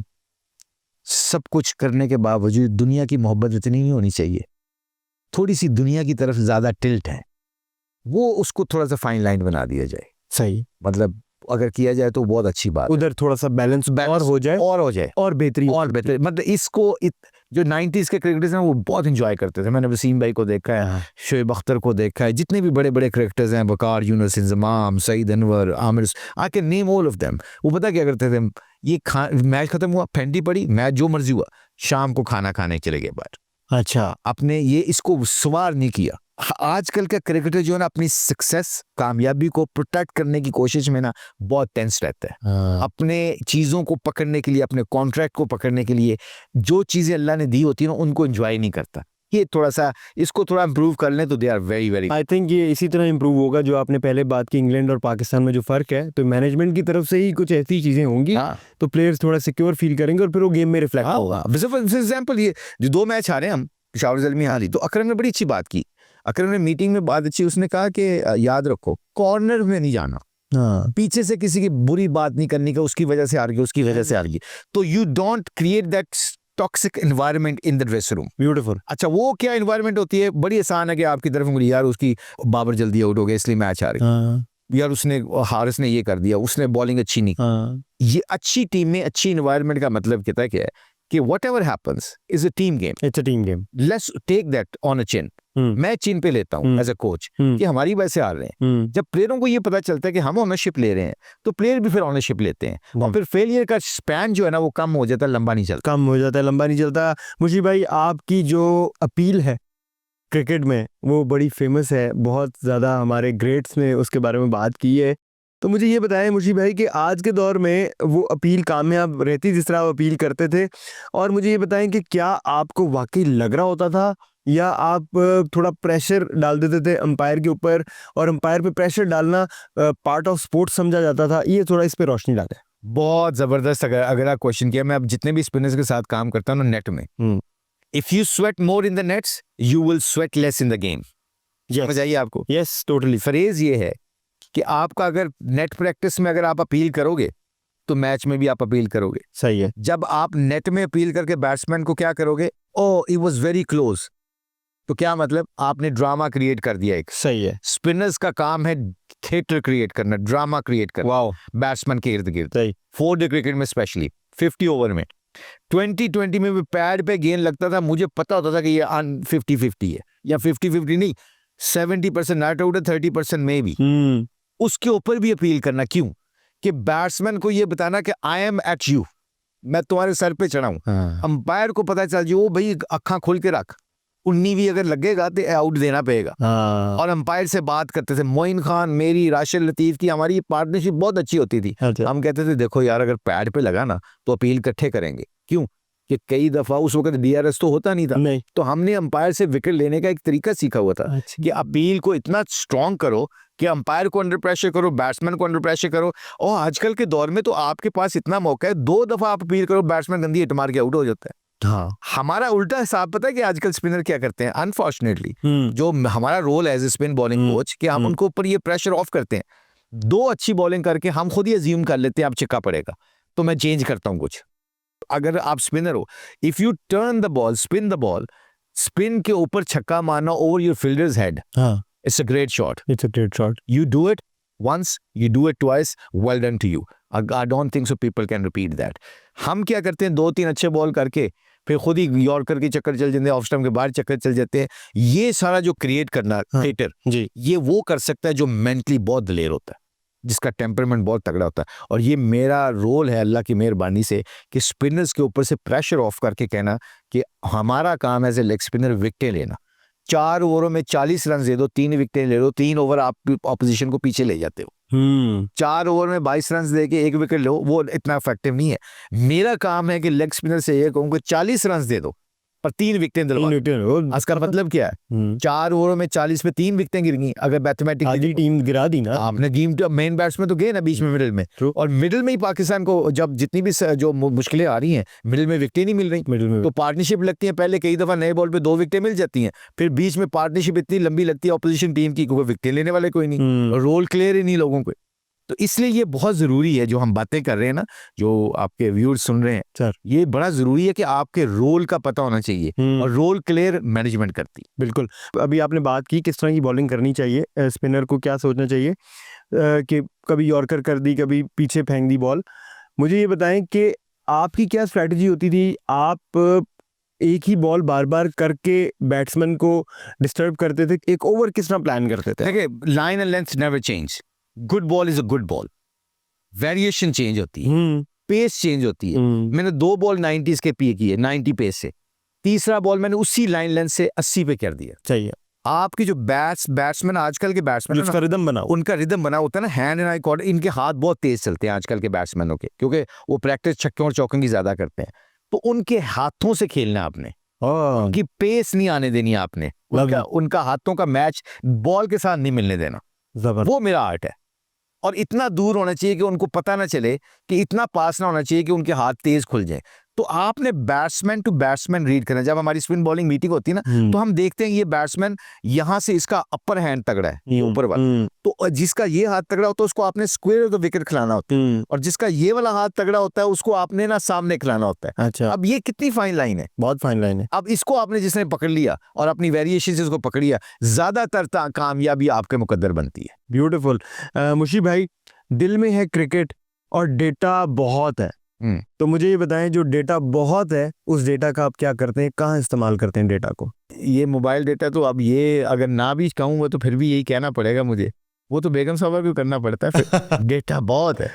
सब कुछ करने के बावजूद दुनिया की मोहब्बत इतनी नहीं होनी चाहिए। थोड़ी सी दुनिया की तरफ ज़्यादा टिल्ट है, वो उसको थोड़ा सा फाइन लाइन बना दिया जाए। सही, मतलब अगर किया जाए तो बहुत अच्छी बात। उधर थोड़ा सा बैलेंस और हो जाए और बेहतरीन और बेहतर। मतलब इसको जो 90s के क्रिकेटर्स हैं वो बहुत इंजॉय करते थे। मैंने वसीम भाई को देखा है, शोएब अख्तर को देखा है, जितने भी बड़े बड़े क्रिकेटर्स हैं, Waqar Younis, Inzamam, Saeed Anwar, Aamir, I can name all of them. वो पता क्या करते थे, ये मैच खत्म हुआ, फेंटी पड़ी, मैच जो मर्जी हुआ, शाम को खाना खाने चले गए बाहर। अच्छा। अपने ये इसको सवार नहीं किया, आजकल का क्रिकेटर जो है ना अपनी सक्सेस कामयाबी को प्रोटेक्ट करने की कोशिश में ना बहुत टेंस रहता है। अपने चीज़ों को पकड़ने के लिए, अपने कॉन्ट्रैक्ट को पकड़ने के लिए जो चीज़ें अल्लाह ने दी होती है ना उनको एंजॉय नहीं करता। ये थोड़ा सा इसको थोड़ा इम्प्रूव कर लें तो they are very very. I think ये इसी तरह इम्प्रूव होगा जो आपने पहले बात की इंग्लैंड और पाकिस्तान में जो फ़र्क है, तो मैनेजमेंट की तरफ से ही कुछ ऐसी चीज़ें होंगी तो प्लेयर्स थोड़ा सिक्योर फील करेंगे और फिर वो गेम में रिफ्लेक्ट होगा। फॉर एग्जाम्पल ये जो 2 मैच हारे हम पेशावर ज़ल्मी हारी, तो अकरम ने बड़ी अच्छी बात की। अकरम ने मीटिंग में बात अच्छी, उसने कहा कि याद रखो कॉर्नर में नहीं जाना, पीछे से किसी की बुरी बात नहीं करनी कि उसकी वजह से हार गई, उसकी वजह से हार गई। तो you don't create that toxic environment in the dressing room. Beautiful. अच्छा, वो क्या एनवायरनमेंट होती है? बड़ी आसान है कि आपकी तरफ उंगली, यार उसकी बाबर जल्दी आउट हो गया इसलिए मैच हार गई, यार उसने हारिस ने ये कर दिया, उसने बॉलिंग अच्छी नहीं की। ये अच्छी टीम में अच्छी एनवायरनमेंट का मतलब क्या है कि whatever happens is a team game. It's a team game. Let's take that on a chin. मैं चिन पे लेता हूँ एज ए कोच कि हमारी वजह से हार रहे हैं। जब प्लेयरों को ये पता चलता है कि हम ओनरशिप ले रहे हैं तो प्लेयर भी फिर ओनरशिप लेते हैं और फिर फेलियर का स्पैन जो है ना वो कम हो जाता है, लंबा नहीं चलता। कम हो जाता है, लंबा नहीं चलता। मुशी भाई, आपकी जो अपील है क्रिकेट में वो बड़ी फेमस है, बहुत ज़्यादा हमारे ग्रेट्स ने उसके बारे में बात की है। तो मुझे ये बताएं मुशी भाई कि आज के दौर में वो अपील कामयाब रहती जिस तरह वो अपील करते थे, और मुझे ये बताएं कि क्या आपको वाकई लग रहा होता था या आप थोड़ा प्रेशर डाल देते थे अंपायर के ऊपर, और अंपायर पे प्रेशर डालना पार्ट ऑफ स्पोर्ट्स समझा जाता था? ये थोड़ा इस पे रोशनी डालें। बहुत ज़बरदस्त अगर आप क्वेश्चन किया। मैं अब जितने भी स्पिनर्स के साथ काम करता हूँ ना नेट में, if you sweat more in the nets you will sweat less in the game. समझ आइए आपको? Yes, totally. फ्रेज ये है कि आपका अगर नेट प्रैक्टिस में अगर आप अपील करोगे तो मैच में भी आप अपील करोगे। सही है। जब आप नेट में अपील करके बैट्समैन को क्या करोगे, ओ इट वाज वेरी क्लोज, तो क्या मतलब आपने ड्रामा क्रिएट कर दिया एक। सही है। स्पिनर्स का काम है थिएटर क्रिएट करना, ड्रामा क्रिएट करना। वाओ। बैट्समैन के इर्द गिर्द। सही। 4 डे क्रिकेट में स्पेशली 50 ओवर में 2020 में भी पैड पे गेंद लगता था, मुझे पता होता था कि ये 50-50 है, या 50-50 नहीं 70% नॉट आउट है, 30% में भी। उसके ऊपर भी अपील करना। क्यों? कि बैट्समैन को ये बताना कि आई एम एट यू, मैं तुम्हारे सर पे चढ़ा हूं। अंपायर को पता चल जाए, ओ भाई अखा खोल के रख, 19 भी अगर लगेगा तो आउट देना पड़ेगा। और अंपायर से बात करते थे, मोइन खान मेरी, राशिद लतीफ की, हमारी पार्टनरशिप बहुत अच्छी होती थी। हम कहते थे देखो यार अगर पैड पे लगा ना तो अपील इकट्ठे करेंगे। क्यों? कि कई दफा उस वक्त डीआरएस तो होता नहीं था, नहीं। तो हमने अंपायर से विकेट लेने का एक तरीका सीखा हुआ था कि अपील को इतना स्ट्रॉन्ग करो कि अंपायर को अंडर प्रेशर करो, बैट्समैन को अंडर प्रेशर करो। और आजकल के दौर में तो आपके पास इतना मौका है, 2 दफा आप अपील करो, बैट्समैन गंदी हिट मार के आउट हो जाता है। हाँ। हमारा उल्टा हिसाब पता है कि आजकल स्पिनर क्या करते हैं, अनफॉर्चुनेटली जो हमारा role as a spin bowling coach कि हम उनको ऊपर ये प्रेशर ऑफ करते हैं। 2 अच्छी बॉलिंग करके हम खुद ही अज्यूम कर लेते हैं अब चिक्का पड़ेगा, तो मैं चेंज करता हूँ कुछ। अगर आप स्पिनर हो, if U turn the ball, spin the ball, spin के ऊपर छक्का मारना over your fielders head, it's a great shot. It's a great shot. You do it once, you do it twice, well done to you. I don't think so people can repeat that. हम क्या करते हैं, 2-3 अच्छे बॉल करके फिर खुद ही यॉर्कर के चक्कर चल जाते हैं, ऑफ स्टंप के बाहर चक्कर चल जाते हैं। ये सारा जो क्रिएट करना थिएटर जी, ये वो कर सकता है जो मेंटली बहुत दलेर होता है, जिसका टेम्परमेंट बहुत तगड़ा होता है। और ये मेरा रोल है अल्लाह की मेहरबानी से कि स्पिनर्स के ऊपर से प्रेशर ऑफ करके कहना कि हमारा काम एज ए लेग स्पिनर विकेटें लेना। 4 ओवरों में 40 रन दे दो, 3 विकेटें ले लो, 3 ओवर आप ऑपोजिशन को पीछे ले जाते हो। 4 ओवर में 22 रन दे के 1 विकेट लो, वो इतना इफेक्टिव नहीं है। मेरा काम है कि लेग स्पिनर से ये कहूँ कि 40 रन दे दो पर 3 विकेटें दिलवा। इसका मतलब क्या है? 4 ओवरों में 40 पे 3 विकेटें गिर गई। अगर मैथमेटिकली टीम गिरा दी ना आपने, गेम मेन बैट्समैन तो गए ना बीच में मिडिल में, और मिडिल में ही पाकिस्तान को जब जितनी भी जो मुश्किलें आ रही हैं, मिडिल में विकेटें नहीं मिल रही, मिडिल में तो पार्टनरशिप लगती है। पहले कई दफा नए बॉल पे 2 विकेटें मिल जाती हैं, फिर बीच में पार्टनरशिप इतनी लंबी लगती है अपोजिशन टीम की, क्योंकि विकेट लेने वाले कोई नहीं, रोल क्लियर ही नहीं लोगों को। तो इसलिए ये बहुत ज़रूरी है जो हम बातें कर रहे हैं ना, जो आपके व्यूअर्स सुन रहे हैं सर, ये बड़ा ज़रूरी है कि आपके रोल का पता होना चाहिए, और रोल क्लियर मैनेजमेंट करती। बिल्कुल। अभी आपने बात की किस तरह की बॉलिंग करनी चाहिए, स्पिनर को क्या सोचना चाहिए कि कभी यॉर्कर कर दी, कभी पीछे फेंक दी बॉल। मुझे ये बताएं कि आपकी क्या स्ट्रैटेजी होती थी? आप एक ही बॉल बार बार करके बैट्समैन को डिस्टर्ब करते थे? एक ओवर किस तरह प्लान करते थे? देखिए, line and length never change. Good ball is a good ball, variation change होती है, पेस चेंज होती है। मैंने 2 बॉल 90s के पे किए, 90 पेस से। तीसरा बॉल मैंने उसी लाइन लेंथ से 80 पे कर दिया। चाहिए आपकी जो बैट्समैन आजकल के बैट्समैन उसका रिदम बनाओ। उनका रिदम बना होता है ना, हैंड एंड आई कॉर्ड, इनके हाथ बहुत तेज चलते हैं आजकल के बैट्समैनों के, क्योंकि वो प्रैक्टिस छक्कों और चौकों की ज्यादा करते हैं। तो उनके हाथों से खेलना आपने, उनकी पेस नहीं आने देनी आपने, उनका हाथों का मैच बॉल के साथ नहीं मिलने देना, वो मेरा आर्ट है। और इतना दूर होना चाहिए कि उनको पता ना चले, कि इतना पास ना होना चाहिए कि उनके हाथ तेज खुल जाए। तो आपने बैट्समैन टू बैट्समैन रीड करना। जब हमारी स्पिन बॉलिंग मीटिंग होती है ना, तो हम देखते हैं ये बैट्समैन यहाँ से इसका अपर हैंड तगड़ा है, ये ऊपर वाला, तो जिसका ये हाथ तगड़ा होता है उसको आपने स्क्वायर ऑफ द विकेट खिलाना होता है, और जिसका ये वाला हाथ तगड़ा होता है उसको आपने ना सामने खिलाना होता है। अच्छा, अब ये कितनी फाइन लाइन है, बहुत फाइन लाइन है। अब इसको आपने जिसने पकड़ लिया और अपनी वेरिएशन से इसको पकड़ लिया, ज्यादातर कामयाबी आपके मुकद्दर बनती है। ब्यूटीफुल। मुशी भाई, दिल में है क्रिकेट और डेटा बहुत है, तो मुझे ये बताएं, जो डेटा बहुत है उस डेटा का आप क्या करते हैं, कहाँ इस्तेमाल करते हैं डेटा को? ये मोबाइल डेटा तो अब ये अगर ना भी कहूँ तो फिर भी यही कहना पड़ेगा मुझे, वो तो बेगम साहब को करना पड़ता है फिर। डेटा बहुत है।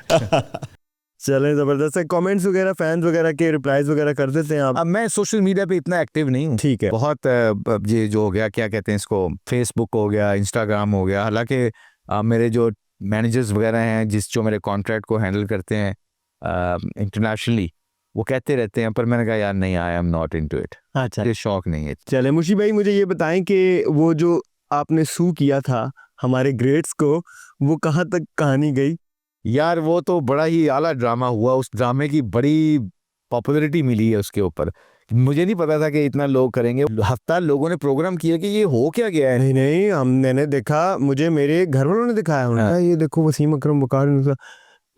चलें, जबरदस्त है। कमेंट्स वगैरह, फैंस वगैरह के रिप्लाईज वगैरह कर देते हैं आप? अब मैं सोशल मीडिया पे इतना एक्टिव नहीं हूँ, ठीक है। बहुत ये जो हो गया, क्या कहते हैं इसको, फेसबुक हो गया, इंस्टाग्राम हो गया। हालांकि मेरे जो मैनेजर्स वगैरह हैं जो मेरे कॉन्ट्रैक्ट को हैंडल करते हैं इंटरनेशनली, वो कहते रहते हैं, पर मैंने कहा यार नहीं, I am not into it. अच्छा, ये शौक नहीं है। चले मुशी भाई, मुझे ये बताएं कि वो जो आपने सू किया था हमारे ग्रेड्स को, वो कहाँ तक कहानी गई? यार वो तो बड़ा ही आला ड्रामा हुआ, उस ड्रामे की बड़ी पॉपुलैरिटी मिली है उसके ऊपर। मुझे नहीं पता था कि इतना लोग करेंगे। हफ्ता लोगों ने प्रोग्राम किया कि ये हो क्या गया है। नहीं, मैंने देखा, मुझे मेरे घर वालों ने दिखाया, उन्होंने ये देखो वसीम अकरम वकार,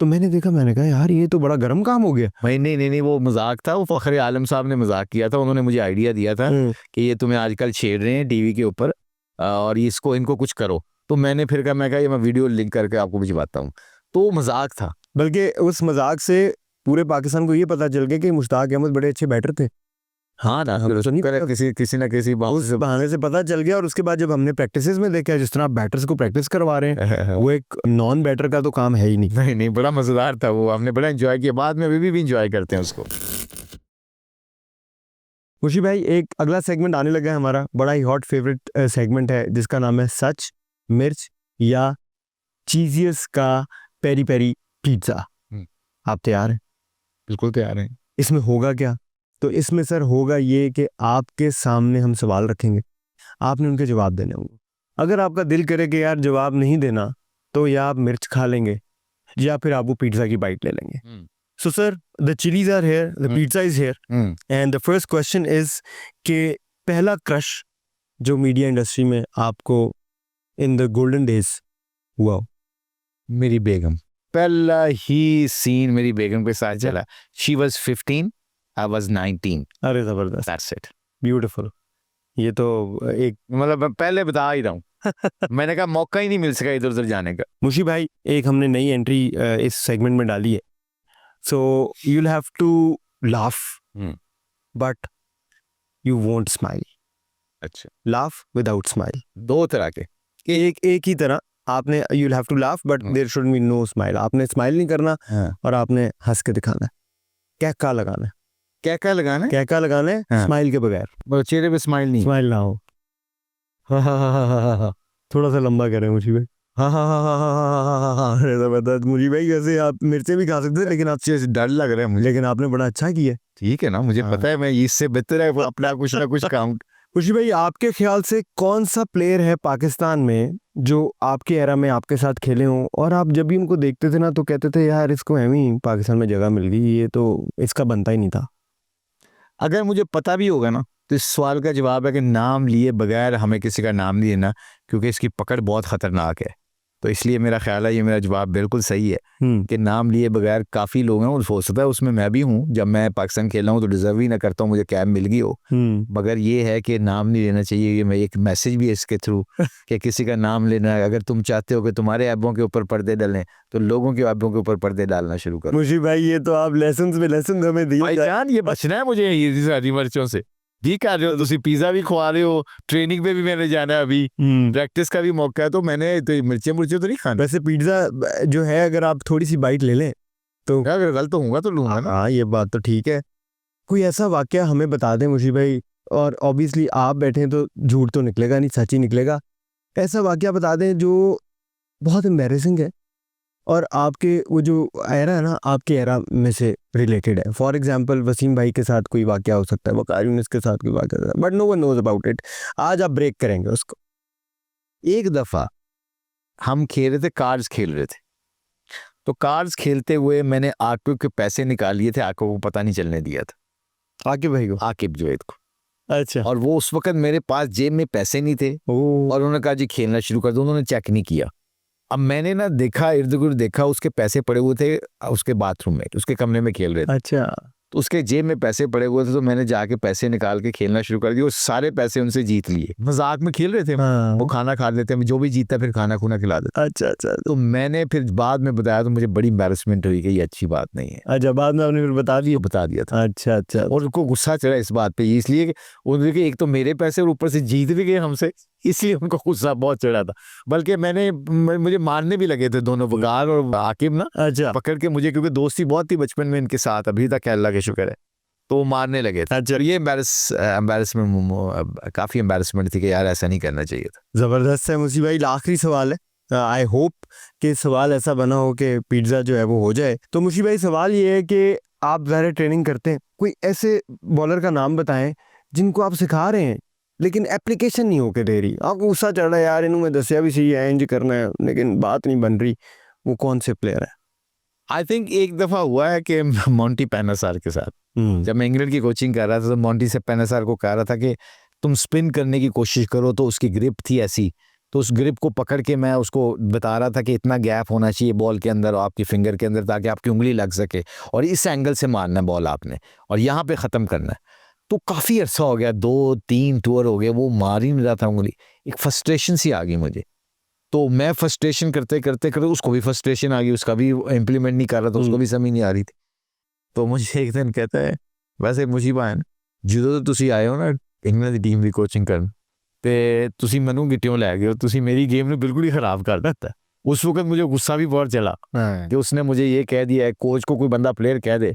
तो मैंने देखा, मैंने कहा यार ये तो बड़ा गर्म काम हो गया। भाई नहीं, वो मजाक था, वो फखर आलम साहब ने मजाक किया था। उन्होंने मुझे आइडिया दिया था कि ये तुम्हें आजकल छेड़ रहे हैं टीवी के ऊपर और इनको कुछ करो। तो मैंने फिर कहा, मैं कहा ये मैं वीडियो लिंक करके आपको भिजवाता हूँ। तो मजाक था, बल्कि उस मजाक से पूरे पाकिस्तान को ये पता चल गया कि मुश्ताक अहमद बड़े अच्छे बैटर थे। हाँ ना, किसी ना किसी बहाने से पता चल गया। और उसके बाद जब हमने प्रैक्टिसेस में देखा जिस तरह बैटर्स को प्रैक्टिस करवा रहे हैं, वो एक नॉन बैटर का तो काम है ही नहीं। नहीं, बड़ा मजेदार था वो, हमने बड़ा एंजॉय किया, बाद में अभी भी एंजॉय करते हैं उसको। मुशी भाई, एक अगला सेगमेंट आने लगा है हमारा, बड़ा ही हॉट फेवरेट सेगमेंट है, जिसका नाम है सच, मिर्च या चीजियस का पेरी पेरी पिज्जा। आप तैयार हैं? बिल्कुल तैयार हैं। इसमें होगा क्या? तो इसमें सर होगा ये कि आपके सामने हम सवाल रखेंगे, आपने उनके जवाब देने होंगे। अगर आपका दिल करे कि यार जवाब नहीं देना, तो या आप मिर्च खा लेंगे या फिर आप वो पिज्जा की बाइट ले लेंगे। So sir, the chillies are here, the pizza is here, and the first question is कि पहला क्रश जो मीडिया इंडस्ट्री में आपको इन द गोल्डन डेज हुआ? मेरी बेगम, पहला ही सीन मेरी बेगम के साथ चला। She was 15, I was 19। अरे जबरदस्त, That's it। ब्यूटीफुल। ये तो एक, मतलब मैं पहले बता ही रहा हूँ। मैंने कहा मौका ही नहीं मिल सका इधर उधर जाने का। मुशी भाई, एक हमने नई एंट्री इस सेगमेंट में डाली है। So you will have to laugh but you won't smile. अच्छा, लाफ विदाउट स्माइल, दो तरह के। एक ही तरह आपने, you will have to laugh but there should be no smile. आपने स्माइल नहीं करना और आपने हंस के दिखाना है, कहका लगाना है। क्या लगाना है? कहका लगाना है, स्माइल के बगैर। चेहरे पे स्माइल नहीं, स्माइल ना हो। थोड़ा सा लंबा करें मुझी भाई। जबरदस्त। मुझी भाई, वैसे आप मिर्चें भी खा सकते हैं, लेकिन आपसे डर लग रहा है मुझे। लेकिन आपने बड़ा अच्छा किया। ठीक है ना, मुझे पता है मैं इससे बेहतर है अपना कुछ ना कुछ काम। मुशी भाई, आपके ख्याल से कौन सा प्लेयर है पाकिस्तान में जो आपके एरा में आपके साथ खेले हों और आप जब भी उनको देखते थे ना तो कहते थे यार इसको एवं पाकिस्तान में जगह मिल गई, ये तो इसका बनता ही नहीं था? अगर मुझे पता भी होगा ना तो इस सवाल का जवाब है कि नाम लिए बगैर हमें किसी का नाम नहीं लेना, क्योंकि इसकी पकड़ बहुत खतरनाक है। तो इसलिए मेरा ख्याल है ये मेरा जवाब बिल्कुल सही है कि नाम लिए बगैर काफ़ी लोग हैं, और हो सकता है उसमें मैं भी हूँ। जब मैं पाकिस्तान खेला हूँ तो डिजर्व ही ना करता हूँ मुझे कैप मिल गई हो, मगर ये है कि नाम नहीं लेना चाहिए। ये मैं एक मैसेज भी है इसके थ्रू कि किसी का नाम लेना, अगर तुम चाहते हो कि तुम्हारे ऐबों के ऊपर पर्दे डलें तो लोगों के ऐबों के ऊपर पर्दे डालना शुरू करो। मुशी भाई, ये तो आप लेसन में लेसन हमें दिए। भाईजान, ये बचना है मुझे ये हरी मिर्चों से। भी कर रहे हो तुसी, पिज्जा भी खवा रहे हो, ट्रेनिंग पे भी मैंने जाना है, अभी प्रैक्टिस का भी मौका है, तो मैंने तो मिर्चें तो नहीं खाना। वैसे पिज्जा जो है, अगर आप थोड़ी सी बाइट ले लें तो अगर गलत होऊंगा तो लूंगा ना। हाँ, ये बात तो ठीक है। कोई ऐसा वाकया हमें बता दें मुशी भाई और ऑब्वियसली आप बैठे हैं तो झूठ तो निकलेगा नहीं, सच ही निकलेगा। ऐसा वाकया बता दें जो बहुत एम्बैरेसिंग है और आपके वो जो एरा है ना, आपके एरा में से रिलेटेड है। फॉर एग्जांपल वसीम भाई के साथ कोई वाकया हो सकता है, वकार यूनिस के साथ कोई वाकया हो सकता है, but no one knows about it. आज आप ब्रेक करेंगे उसको। एक दफा हम खेल रहे थे, कार्ड्स खेल रहे थे, तो कार्ड्स खेलते हुए मैंने आकिब के पैसे निकाल लिए थे, आकिब को पता नहीं चलने दिया था। आकिब भाई को? आकिब जुवैद को। अच्छा। और वो उस वक्त मेरे पास जेब में पैसे नहीं थे और उन्होंने कहा जी खेलना शुरू कर दो, उन्होंने चेक नहीं किया। अब मैंने ना देखा, इर्द गिर्द देखा, उसके पैसे पड़े हुए थे उसके बाथरूम में, उसके कमरे में खेल रहे थे। अच्छा। तो उसके जेब में पैसे पड़े हुए थे, तो मैंने जाके पैसे निकाल के खेलना शुरू कर दिया और सारे पैसे उनसे जीत लिए। मजाक में खेल रहे थे। हाँ। वो खाना खा लेते, जो भी जीतता फिर खाना खुना खिला देता। अच्छा अच्छा। तो मैंने फिर बाद में बताया तो मुझे बड़ी एम्बैरेसमेंट हुई कि ये अच्छी बात नहीं है। अच्छा, बाद में आपने फिर बता दिया था? अच्छा अच्छा। और उनको गुस्सा चढ़ा इस बात पे, इसलिए कि उनके एक तो मेरे पैसे और ऊपर से जीत भी गए हमसे, इसलिए उनको गुस्सा बहुत चढ़ा था। बल्कि मुझे मारने भी लगे थे दोनों, वकार और आकिब ना। अच्छा। पकड़ के मुझे, क्योंकि दोस्ती बहुत थी बचपन में इनके साथ, अभी तक अल्लाह के शुक्र है, तो मारने लगे थे। अच्छा। ये एम्बैरेसमेंट, काफी एम्बैरेसमेंट थी कि यार ऐसा नहीं करना चाहिए था। ज़बरदस्त है मुसी भाई। आखिरी सवाल है, आई होप कि सवाल ऐसा बना हो कि पिज़्ज़ा जो है वो हो जाए। तो मुशी भाई सवाल ये है कि आप ज़ाहिर ट्रेनिंग करते हैं, कोई ऐसे बॉलर का नाम बताएं जिनको आप सिखा रहे हैं लेकिन एप्लीकेशन नहीं होके दे रही, आपको गुस्सा चढ़ रहा है यार इन्होंने दसिया भी सही है, इंज करना है लेकिन बात नहीं बन रही, वो कौन से प्लेयर है? आई थिंक एक दफा हुआ है कि मोंटी पेनासार के साथ, जब मैं इंग्लैंड की कोचिंग कर रहा था तो मोंटी से पेनासार को कह रहा था कि तुम स्पिन करने की कोशिश करो, तो उसकी ग्रिप थी ऐसी, तो उस ग्रिप को पकड़ के मैं उसको बता रहा था कि इतना गैप होना चाहिए बॉल के अंदर और आपकी फिंगर के अंदर, ताकि आपकी उंगली लग सके, और इस एंगल से मारना है बॉल आपने, और यहाँ पे ख़त्म करना है। तो काफ़ी अर्सा हो गया, 2-3 टूर हो गए, वो मार ही नहीं रहा था उंगली। एक फ्रस्ट्रेशन सी आ गई मुझे, तो मैं फ्रस्ट्रेशन करते करते करते उसको भी फ्रस्ट्रेशन आ गई, उसका भी इम्प्लीमेंट नहीं कर रहा था, उसको भी समझ नहीं आ रही थी। तो मुझे एक दिन कहता है, वैसे मुसीबा है ਜਦੋਂ ਤੁਸੀਂ ਆਏ ਹੋ ਨਾ ਇੰਗਲੈਂਡ ਦੀ ਟੀਮ ਦੀ ਕੋਚਿੰਗ ਕਰਨ, ਤੇ ਤੁਸੀਂ ਮੈਨੂੰ ਗਿੱਟਿਓਂ ਲੈ ਗਏ ਹੋ, ਤੁਸੀਂ ਮੇਰੀ गेम ਨੂੰ बिल्कुल ही ख़राब कर ਦਿੱਤਾ। उस वक्त मुझे गुस्सा भी बहुत चला कि उसने मुझे ये कह दिया है, कोच को कोई बंदा प्लेयर कह दे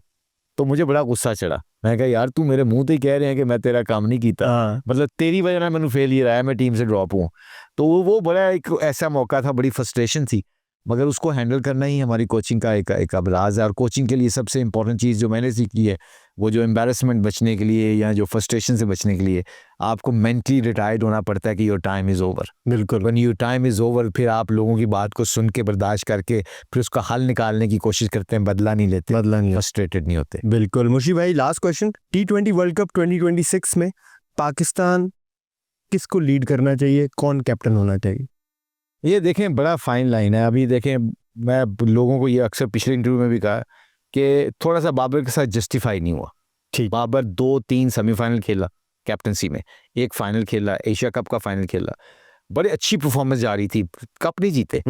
तो मुझे बड़ा गुस्सा चढ़ा। मैं कहा यार तू मेरे मुंह तो ही कह रहे हैं कि मैं तेरा काम नहीं किया, मतलब तेरी वजह से मैंने फेलियर आया, मैं टीम से ड्रॉप हूँ। तो वो बड़ा एक ऐसा मौका था, बड़ी फ्रस्ट्रेशन थी, मगर उसको हैंडल करना ही हमारी कोचिंग का एक अभ्यास है। और कोचिंग के लिए सबसे इंपॉर्टेंट चीज़ जो मैंने सीखी है, वो जो एम्बैरेसमेंट बचने के लिए या जो फ्रस्ट्रेशन से बचने के लिए आपको मेंटली रिटायर्ड होना पड़ता है कि योर टाइम इज़ ओवर। बिल्कुल। When your time is over, फिर आप लोगों की बात को सुन के बर्दाश्त करके फिर उसका हल निकालने की कोशिश करते हैं, बदला नहीं लेते, फ्रस्ट्रेटेड नहीं होते। बिल्कुल। मुशी भाई last question, T20 world cup 2026 में पाकिस्तान किसको लीड करना चाहिए, कौन कैप्टन होना चाहिए? ये देखें बड़ा फाइन लाइन है। अभी देखें, मैं लोगों को ये अक्सर पिछले इंटरव्यू में भी कहा कि थोड़ा सा बाबर के साथ जस्टिफाई नहीं हुआ। ठीक। बाबर 2-3 सेमीफाइनल खेला कैप्टनसी में, एक फाइनल खेला, एशिया कप का फाइनल खेला, बड़ी अच्छी परफॉर्मेंस जा रही थी, कप नहीं जीते।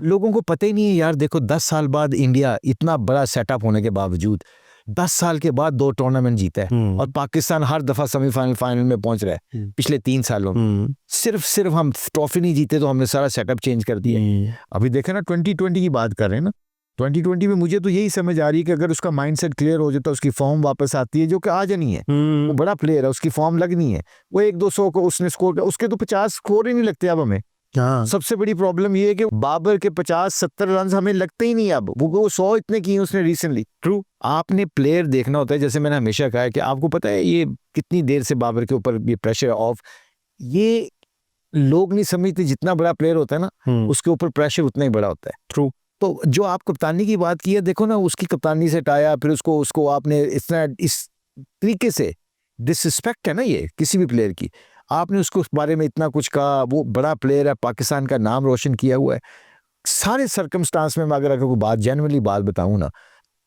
लोगों को पता ही नहीं है यार। देखो 10 साल बाद इंडिया इतना बड़ा सेटअप होने के बावजूद 10 साल के बाद 2 टूर्नामेंट जीता है, और पाकिस्तान हर दफा सेमीफाइनल फाइनल में पहुंच रहा है पिछले 3 सालों में। सिर्फ हम ट्रॉफी नहीं जीते तो हमने सारा सेटअप चेंज कर दिया। अभी देखे ना 2020 की बात कर रहे हैं ना, 2020 में मुझे तो यही समझ आ रही है कि अगर उसका माइंडसेट क्लियर हो जाता है, उसकी फॉर्म वापस आती है, जो कि आज नहीं है। वो बड़ा प्लेयर है, उसकी फॉर्म लगनी है, वो 100-200 को उसने स्कोर किया, उसके तो 50 स्कोर ही नहीं लगते अब हमें। सबसे बड़ी प्रॉब्लम ये है कि बाबर के 50-70 रन हमें लगते ही नहीं अब, वो 100 इतने किए उसने रिसेंटली। ट्रू, आपने प्लेयर देखना होता है, जैसे मैंने हमेशा कहा है कि आपको पता है ये कितनी देर से बाबर के ऊपर ये प्रेशर ऑफ, ये लोग नहीं समझते, जितना बड़ा प्लेयर होता है ना उसके ऊपर प्रेशर उतना ही बड़ा होता है। ट्रू। तो जो आप कप्तानी की बात की है, देखो ना उसकी कप्तानी से हटाया, फिर उसको आपने इस तरीके से डिसरिस्पेक्ट है ना ये किसी भी प्लेयर की, आपने उसको उस बारे में इतना कुछ कहा। वो बड़ा प्लेयर है, पाकिस्तान का नाम रोशन किया हुआ है। सारे सर्कमस्टांस में मैं अगर कोई बात जेन्युइनली बात बताऊं ना,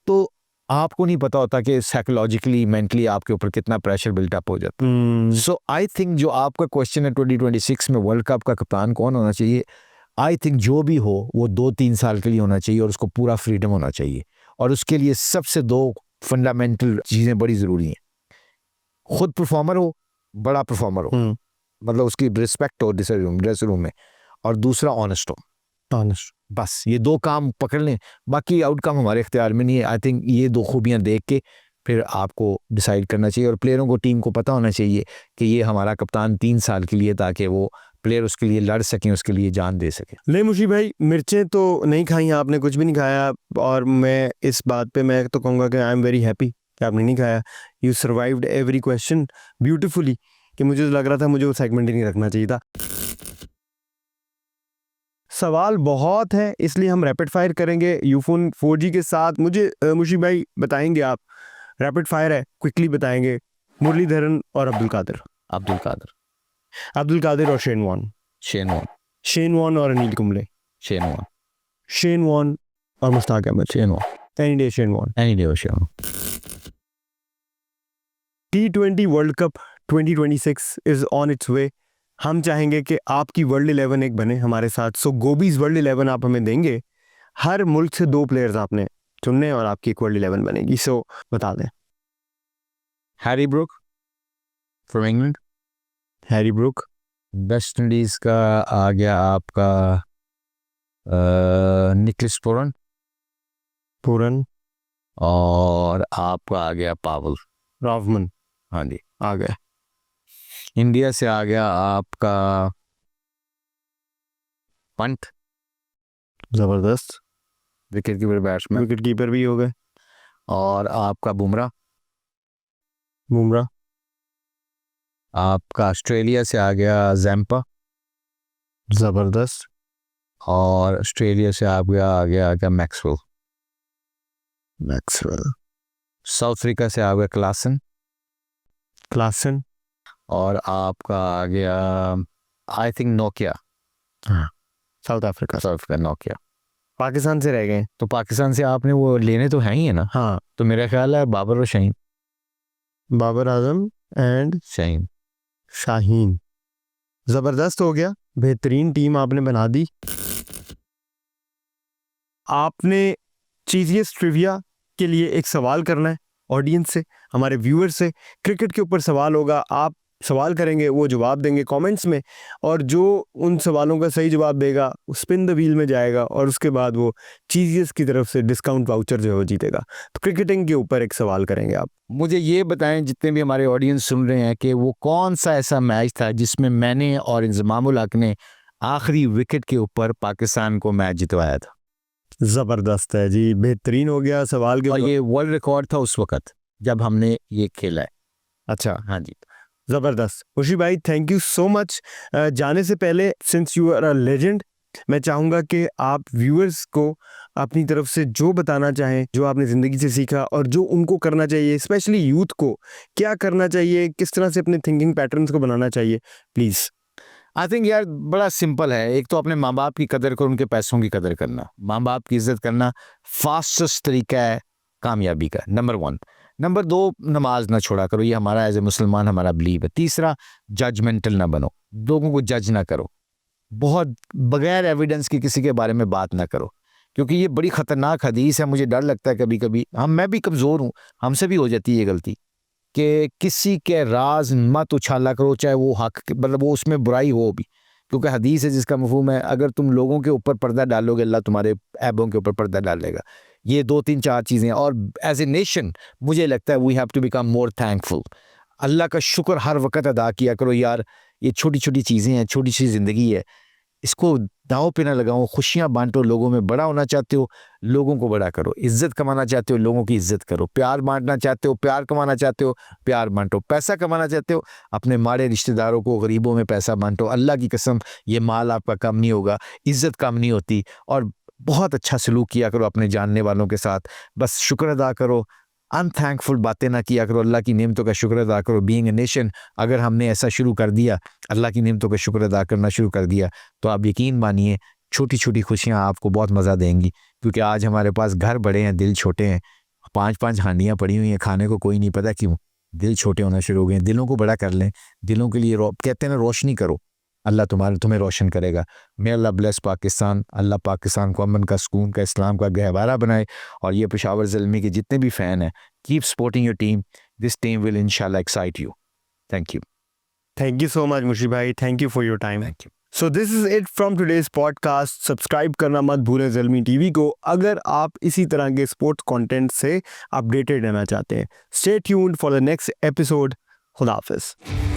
तो आपको नहीं पता होता कि साइकोलॉजिकली मेंटली आपके ऊपर कितना प्रेशर बिल्टअप हो जाता है। सो आई थिंक जो आपका क्वेश्चन है 2026 में वर्ल्ड कप का कप्तान कौन होना चाहिए, आई थिंक जो भी हो वो 2-3 साल के लिए होना चाहिए और उसको पूरा फ्रीडम होना चाहिए। और उसके लिए सबसे 2 फंडामेंटल चीज़ें बड़ी ज़रूरी हैं। खुद परफॉर्मर हो, बड़ा परफॉर्मर हो, मतलब उसकी रिस्पेक्ट हो ड्रेसिंग रूम में, और दूसरा ऑनेस्ट हो। बस ये 2 काम पकड़ लें, बाकी आउटकम हमारे इख्तियार में नहीं है। आई थिंक ये 2 खूबियां देख के फिर आपको डिसाइड करना चाहिए और प्लेयरों को, टीम को पता होना चाहिए कि ये हमारा कप्तान 3 साल के लिए, ताकि वो प्लेयर उसके लिए लड़ सकें, उसके लिए जान दे सकें। ले मुशीब भाई, मिर्चें तो नहीं खाई आपने, कुछ भी नहीं खाया, और मैं इस बात पे मैं तो कहूँगा कि आई एम वेरी हैप्पी कि आपने नहीं खाया। You survived every question beautifully, कि मुझे तो लग रहा था मुझे वो सेगमेंट ही नहीं रखना चाहिए था। सवाल बहुत है, इसलिए हम रैपिड फायर करेंगे यूफोन 4G के साथ। मुझे मुशीब भाई बताएंगे आप, रैपिड फायर है, क्विकली बताएंगे। मुरलीधरन और अब्दुल कादिर। अब्दुल कादिर। अब्दुल कादिर और Shane Warne. Shane Warne. Shane Warne और Anil Kumble. Shane Warne. Shane Warne और Mushtaq Ahmed. Shane Warne. Any day Shane Warne. Any day Shane Warne. T20 world cup 2026 is on its way. हम चाहेंगे कि आपकी वर्ल्ड 11 एक बने हमारे साथ। सो गोबीज वर्ल्ड 11 आप हमें देंगे। हर मुल्क से 2 प्लेयर्स आपने चुनने और आपकी एक वर्ल्ड 11 बनेगी। सो बता दें। Harry Brook from England. Harry Brook. West Indies का आ गया आपका निकलिस पूरन। पूरन। और आपका आ गया पावल। रावमन। हाँ जी, आ गए। इंडिया से आ गया आपका पंत। जबरदस्त। Wicket keeper batsman. Wicket keeper भी हो गए। और आपका बुमराह। बुमराह। आपका ऑस्ट्रेलिया से आ गया जैम्पा। जबरदस्त। और ऑस्ट्रेलिया से आ गया क्या मैक्सवेल। मैक्सवेल। साउथ अफ्रीका से आ गया क्लासन। क्लासन। और आपका आ गया I think Nokia. South Africa. South Africa Nokia. Pakistan से रह गए। तो पाकिस्तान से आपने वो लेने तो हैं ही है ना। हाँ, तो मेरा ख्याल है बाबर और शाहीन। बाबर आजम एंड शाहीन। शाहीन। जबरदस्त हो गया, बेहतरीन टीम आपने बना दी। आपने चीजियस ट्रिविया के लिए एक सवाल करना है ऑडियंस से, हमारे व्यूअर्स से। क्रिकेट के ऊपर सवाल होगा, आप सवाल करेंगे, वो जवाब देंगे कमेंट्स में, और जो उन सवालों का सही जवाब देगा स्पिन द व्हील में जाएगा, और उसके बाद वो चीजियस की तरफ से डिस्काउंट वाउचर जो है वो जीतेगा। तो क्रिकेटिंग के ऊपर एक सवाल करेंगे आप। मुझे ये बताएं, जितने भी हमारे ऑडियंस सुन रहे हैं, कि वो कौन सा ऐसा मैच था जिसमें मैंने और इंजमामुल हक ने आखिरी विकेट के ऊपर पाकिस्तान को मैच जितवाया था। ज़बरदस्त है जी, बेहतरीन हो गया सवाल के और ऊपर। ये वर्ल्ड रिकॉर्ड था उस वक्त जब हमने ये खेला है। अच्छा, हाँ जी। ज़बरदस्त। खुशी भाई, थैंक यू सो मच। जाने से पहले, since you are a legend, मैं चाहूँगा कि आप व्यूअर्स को अपनी तरफ से जो बताना चाहें, जो आपने ज़िंदगी से सीखा और जो उनको करना चाहिए, स्पेशली यूथ को क्या करना चाहिए, किस तरह से अपने थिंकिंग पैटर्न्स को बनाना चाहिए, प्लीज़। आई थिंक यार बड़ा सिंपल है। एक तो अपने माँ बाप की कदर करो, उनके पैसों की कदर करना, माँ बाप की इज्जत करना फास्टेस्ट तरीका है कामयाबी का, नंबर 1। नंबर 2, नमाज ना छोड़ा करो, ये हमारा एज ए मुसलमान हमारा बिलीव है। तीसरा, जजमेंटल ना बनो, लोगों को जज ना करो, बहुत बगैर एविडेंस की किसी के बारे में बात ना करो, क्योंकि ये बड़ी ख़तरनाक हदीस है। मुझे डर लगता है कभी कभी, मैं भी कमज़ोर हूँ, हमसे भी हो जाती है ये गलती, कि किसी के राज मत उछाला करो, चाहे वो हक मतलब वो उसमें बुराई हो भी, क्योंकि हदीस है जिसका मफहूम है, अगर तुम लोगों के ऊपर पर्दा डालोगे, अल्लाह तुम्हारे ऐबों के ऊपर पर्दा डालेगा। ये 2-3-4 चीज़ें। और एज ए नेशन मुझे लगता है we have to become more thankful. Allah का शुक्र हर वक्त अदा किया करो यार। ये छोटी छोटी चीज़ें हैं, छोटी सी ज़िंदगी है, इसको दांव पे ना लगाओ। खुशियाँ बांटो, लोगों में बड़ा होना चाहते हो, लोगों को बड़ा करो। इज्जत कमाना चाहते हो, लोगों की इज्जत करो। प्यार बांटना चाहते हो, प्यार कमाना चाहते हो, प्यार बांटो। पैसा कमाना चाहते हो, अपने माड़े रिश्तेदारों को, गरीबों में पैसा बांटो। अल्लाह की कसम, ये माल आपका कम नहीं होगा, इज्जत कम नहीं होती। और बहुत अच्छा सलूक किया करो अपने जानने वालों के साथ। बस शुक्र अदा करो, अनथैंकफुल बातें ना किया करो, अल्लाह की नेमतों का शुक्र अदा करो। बीइंग ए नेशन, अगर हमने ऐसा शुरू कर दिया, अल्लाह की नेमतों का शुक्र अदा करना शुरू कर दिया, तो आप यकीन मानिए छोटी छोटी खुशियाँ आपको बहुत मज़ा देंगी। क्योंकि आज हमारे पास घर बड़े हैं, दिल छोटे हैं। 5-5 हांडियाँ पड़ी हुई हैं, खाने को कोई नहीं, पता क्यों? दिल छोटे होना शुरू हो गए हैं। दिलों को बड़ा कर लें, दिलों के लिए कहते हैं ना, रोशनी करो, अल्लाह तुम्हें रोशन करेगा। मे अल्लाह ब्लेस पाकिस्तान। अल्लाह पाकिस्तान को अमन का, सुकून का, इस्लाम का गहवारा बनाए। और ये पेशावर ज़ल्मी के जितने भी फ़ैन हैं, keep supporting your team, this team will इंशाल्लाह excite you. Thank you. Thank you so much Mushi भाई, thank you for your time. Thank you. So this is it from today's podcast. Subscribe करना मत भूलें ज़ल्मी टीवी को अगर आप इसी तरह के स्पोर्ट्स कंटेंट से अपडेटेड रहना चाहते हैं। Stay tuned for the next episode. खुदा हाफिज़।